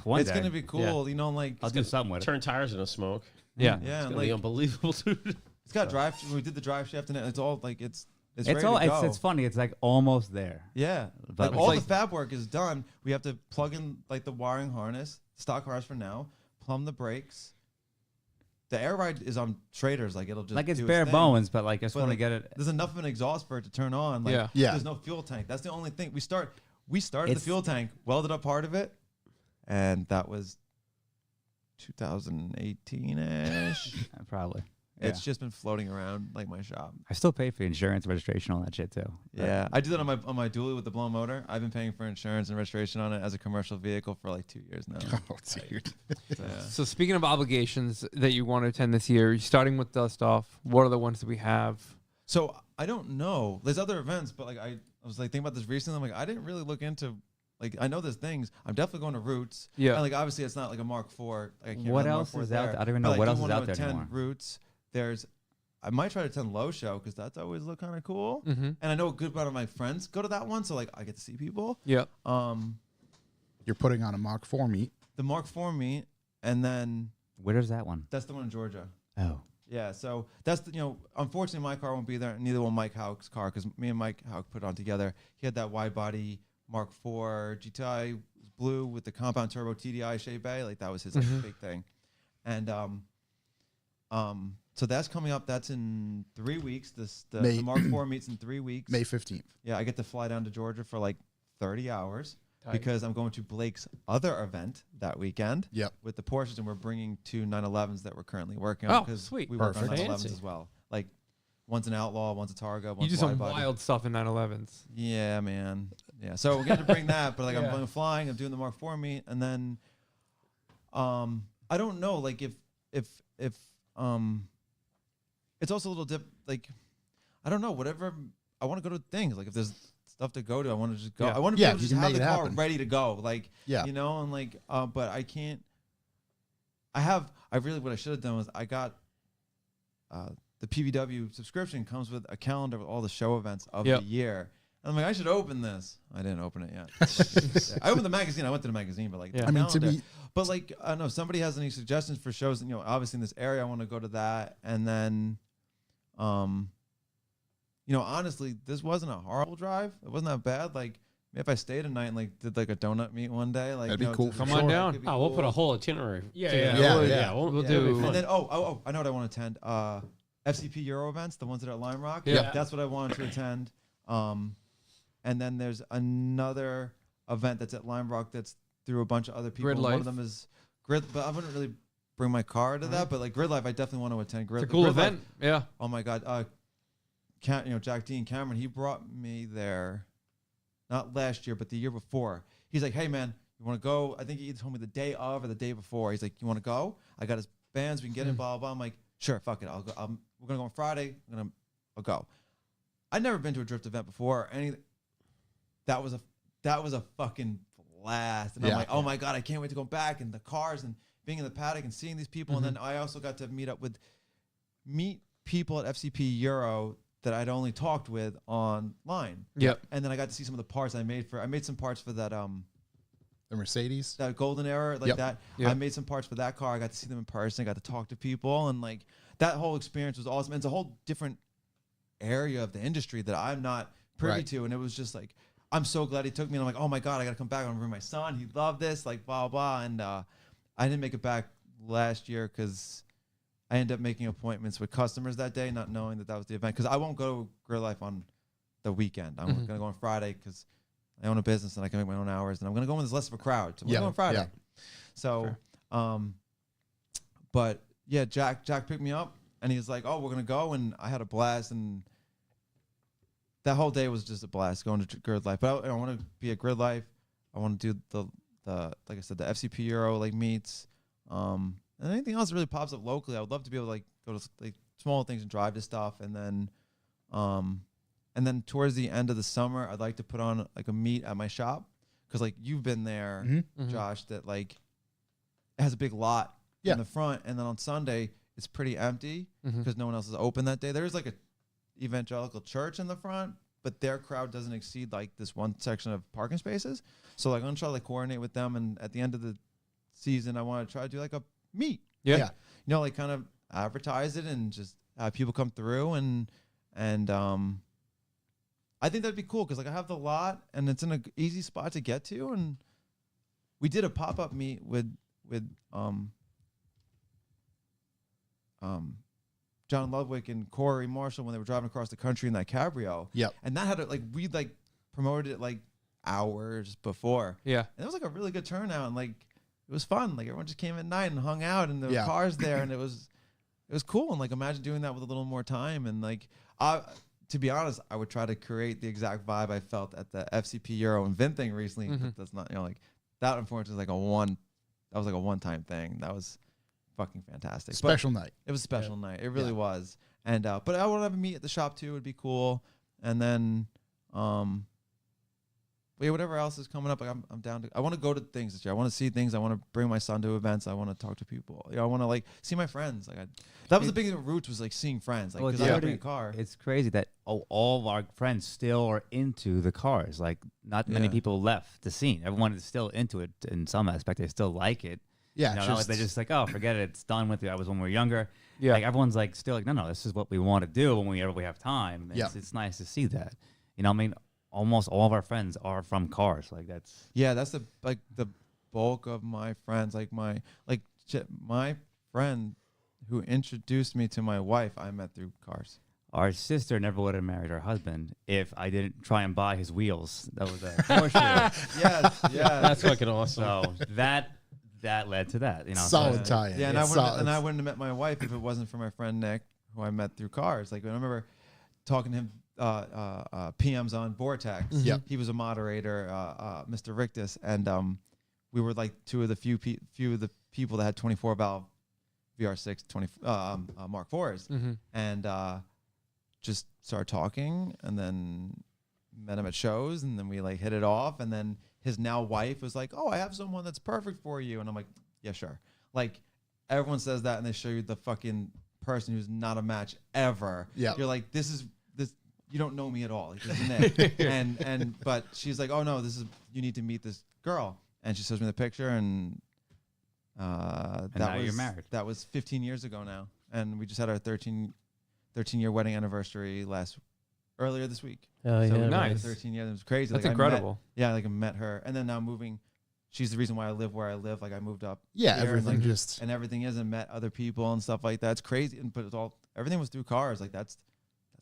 one It's day, gonna be cool, like I'll do something with it. Turn tires into smoke. Yeah. yeah, It's gonna like be unbelievable, dude. it's got drive. We did the drive shaft, and it's all like it's ready It's all. to go. It's funny. It's like almost there. Yeah, But like all it's the fab work is done. We have to plug in like the wiring harness, stock harness for now, plumb the brakes. The air ride is on traders, like it'll just Like it's do bare thing. bones, but like I just But, want to like, get it. There's enough of an exhaust for it to turn on. Like, Yeah. There's no fuel tank. That's the only thing. We started the It's- fuel tank, welded up part of it, and that was 2018-ish. Probably. It's just been floating around like my shop. I still pay for insurance, registration, all that shit too. Yeah, I do that on my dually with the blown motor. I've been paying for insurance and registration on it as a commercial vehicle for like 2 years now. Oh, dude. So, yeah. So speaking of obligations that you want to attend this year, starting with Dust Off, what are the ones that we have? So I don't know. There's other events, but like I was like thinking about this recently. I'm like, I didn't really look into. Like I know there's things. I'm definitely going to Roots. Yeah. And like obviously it's not like a Mark IV. Like, I can't What run else Mark is IV out there. there? I don't even But, know like, what I else do is wanna out there attend anymore. Roots. I might try to attend Low Show because that's always look kind of cool. Mm-hmm. And I know a good amount of my friends go to that one, so like I get to see people. Yeah. You're putting on a Mach 4 meet. The Mark IV meet, and then Where's that one? that's the one in Georgia. Oh. Yeah, so that's unfortunately my car won't be there, and neither will Mike Hauk's car because me and Mike Hauk put it on together. He had that wide body Mark IV GTI blue with the compound turbo TDI Shea Bay, like that was his like, big thing. And So that's coming up. That's in 3 weeks. The May- Mark IV meets in 3 weeks. May 15th. Yeah, I get to fly down to Georgia for like 30 hours Tight. because I'm going to Blake's other event that weekend. Yep. With the Porsches, and we're bringing 2 911s that we're currently working on. Oh, because sweet. We work on Perfect. 911s Fancy. as well. Like one's an Outlaw, one's a Targa, You one's do some wide body. wild stuff in 911s. Yeah, man. Yeah, so we're going to bring that, but like Yeah. I'm flying, I'm doing the Mark IV meet, and then, I don't know, like if it's also a little like, I don't know, whatever. I want to go to things. Like if there's stuff to go to, I want to just go. Yeah. I want to be Yeah, able to you just can have make the it car happen. ready to go. Like, Yeah. you know, and like, but I can't. What I should have done was I got the PVW subscription comes with a calendar with all the show events of Yep. the year. And I'm like, I should open this. I didn't open it yet. I opened the magazine. I went to the magazine, but like, Yeah. the I mean, to calendar. me, But like, I don't know. If somebody has any suggestions for shows, you know, obviously in this area, I want to go to that. And then, you know, honestly, this wasn't a horrible drive. It wasn't that bad. Like, if I stayed a night and like did like a donut meet one day, like That'd be you know, cool just- for Come on sure. down. could be Oh, we'll cool. put a whole itinerary. Yeah, together. yeah. Yeah, yeah. We'll That'd do- be fun. And then I know what I want to attend. FCP Euro events, the ones that are at Lime Rock. Yeah. That's what I wanted to attend. And then there's another event that's at Lime Rock that's through a bunch of other people. Grid One Life. of them is Grid, but I wouldn't really bring my car to that. But like Grid Life, I definitely want to attend. It's a cool Grid Life- event. Yeah. Oh my God. You know, Jack Dean Cameron, he brought me there, not last year, but the year before. He's like, hey man, you want to go? I think he told me the day of or the day before. He's like, you want to go? I got his bands. We can get in, blah, blah, blah. I'm like, sure, fuck it. I'll go. We're going to go on Friday. I'll go. I'd never been to a drift event before. That was a fucking blast. And I'm Yeah. like, oh my God, I can't wait to go back, and the cars and being in the paddock and seeing these people. And then I also got to meet people at FCP Euro that I'd only talked with online. Yep. And then I got to see some of the parts I made some parts for that the Mercedes. that golden era, like Yep. that. Yep. I made some parts for that car. I got to see them in person. I got to talk to people, and like that whole experience was awesome. And it's a whole different area of the industry that I'm not privy Right. to. And it was just like, I'm so glad he took me. And I'm like, oh my God, I got to come back. I'm gonna bring my son. He loved this, like blah, blah. And I didn't make it back last year because I ended up making appointments with customers that day, not knowing that was the event. Because I won't go to Grill Life on the weekend. I'm going to go on Friday because I own a business and I can make my own hours. And I'm going to go when there's less of a crowd. So I'm going to go on Friday. Yeah. So, but yeah, Jack picked me up and he was like, oh, we're going to go. And I had a blast. And that whole day was just a blast going to Grid Life. But I want to be at Grid Life. I want to do the like I said, the FCP Euro like meets. And anything else that really pops up locally, I would love to be able to like go to like small things and drive to stuff. And then towards the end of the summer, I'd like to put on like a meet at my shop. Cause like you've been there, Mhm. Josh, that like it has a big lot Yeah. in the front. And then on Sunday, it's pretty empty because no one else is open that day. There's like a evangelical church in the front, but their crowd doesn't exceed like this one section of parking spaces. So like I'm gonna try to like coordinate with them, and at the end of the season, I want to try to do like a meet. Yeah. Yeah. You know, like kind of advertise it and just have people come through, and I think that'd be cool because like I have the lot and it's in an easy spot to get to, and we did a pop-up meet with John Ludwig and Corey Marshall when they were driving across the country in that cabrio. Yep. And that had like we like promoted it like hours before. Yeah. And it was like a really good turnout, and like it was fun. Like everyone just came at night and hung out, and there were Yeah. cars there, and it was cool. And like imagine doing that with a little more time. And like to be honest, I would try to create the exact vibe I felt at the FCP Euro and Vin thing recently. But that's not, you know, like that unfortunately was like a one-time thing. That was fucking fantastic. But Special night. it was a special night. It really was. And but I want to have a meet at the shop too. It'd be cool. And then but yeah, whatever else is coming up, like I'm down to. I want to go to things this year. I want to see things. I want to bring my son to events. I want to talk to people. You know, I want to like see my friends. Like that was the big thing with Roots was like seeing friends. Like Well, because it's I got already- a car. It's crazy that all of our friends still are into the cars. Like, not many Yeah. people left the scene. Everyone is still into it in some aspect. They still like it. Yeah. You know, it's not like they're just like, oh, forget it. It's done with it. I was when we were younger. Yeah. Like, everyone's like, still like, no, this is what we want to do whenever we have time. Yeah. It's nice to see that. You know, I mean, almost all of our friends are from cars. Like, that's. Yeah, that's the bulk of my friends. Like my friend who introduced me to my wife, I met through cars. Our sister never would have married her husband if I didn't try and buy his wheels. That was a Porsche. Yes, That's fucking awesome. So that led to that. You know, Solid so, tie-in. Yeah, and It's I wouldn't have met my wife if it wasn't for my friend Nick, who I met through cars. Like, I remember talking to him, PMs on Vortex. Yep. He was a moderator, Mr. Rictus, and we were like two of the few of the people that had 24 valve VR6 Mark IVs, and just started talking, and then met him at shows, and then we like hit it off, and then his now wife was like, "Oh, I have someone that's perfect for you," and I'm like, "Yeah, sure." Like, everyone says that, and they show you the fucking person who's not a match ever. Yeah, you're like, this. You don't know me at all. Like, this is Nick. But she's like, "Oh no, you need to meet this girl," and she shows me the picture, and now you're married. That was 15 years ago now, and we just had our 13-year wedding anniversary earlier this week. Oh, So yeah, nice. 13 years. It was crazy. That's like, incredible. I met her, and then now moving. She's the reason why I live where I live. Like, I moved up. yeah, here, everything and, like, just and everything is, and met other people and stuff like that. It's crazy, but everything was through cars. Like, that's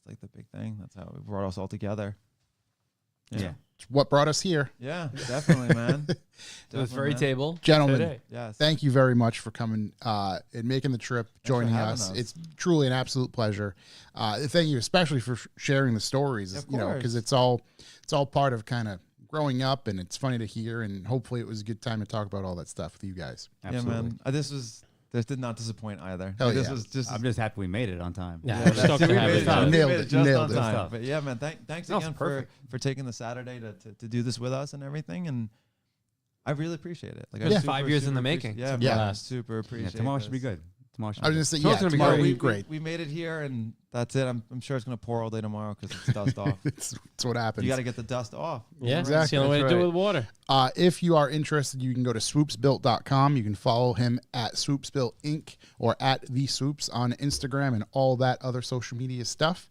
like the big thing. That's how it brought us all together. Yeah. it's what brought us here. Yeah, definitely, man. This Definitely, very man. table. Gentlemen, today. Yes. thank you very much for coming and making the trip, joining having us. us. It's truly an absolute pleasure. Thank you, especially for sharing the stories. Of You know, because it's all part of kind of growing up, and it's funny to hear. And hopefully, it was a good time to talk about all that stuff with you guys. Absolutely. Yeah, man. This did not disappoint either. Hell This yeah. was just. I'm just happy we made it on time. Yeah, Yeah, we're stoked that's- to we have made you it guys. just- Nailed we it, made just nailed on it. time. But yeah, man, thanks No, it's again perfect. for taking the Saturday to do this with us and everything, and I really appreciate it. Like, It's I 5 years in the appreciate- making. Yeah, Yeah. man, I super Yeah, appreciate. tomorrow should be this. good. Tomorrow should I be was good. gonna say, Tomorrow's gonna be tomorrow great. will be we, great. we made it here, and that's it. I'm sure it's gonna pour all day tomorrow because it's dust off. It's what happens. You got to get the dust off. Yeah, Exactly. that's the only way to That's do it right. with water. If you are interested, you can go to swoopsbuilt.com. You can follow him at Swoopsbuilt Inc. or at The Swoops on Instagram and all that other social media stuff.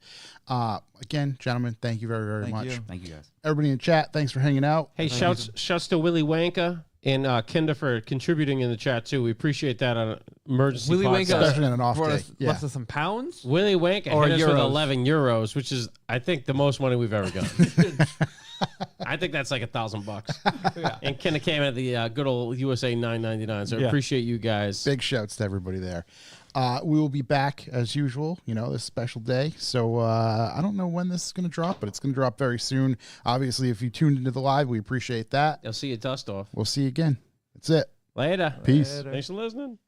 Again, gentlemen, thank you very, very Thank much. you. Thank you guys. Everybody in chat, thanks for hanging out. Hey, shouts to Willy Wanka and Kinder for contributing in the chat too. We appreciate that on an emergency Willy podcast. Wanka Especially on an off brought day. us, Yeah. left us some pounds. Willy Wanka Or hit us with euros. 11 euros, which is, I think, the most money we've ever gotten. I think that's like $1,000. Yeah. And Kinder came at the good old USA $9.99. So Yeah. appreciate you guys. Big shouts to everybody there. We will be back as usual, this special day. So I don't know when this is going to drop, but it's going to drop very soon. Obviously, if you tuned into the live, we appreciate that. You'll see you dust off. We'll see you again. That's it. Later. Peace. Later. Thanks for listening.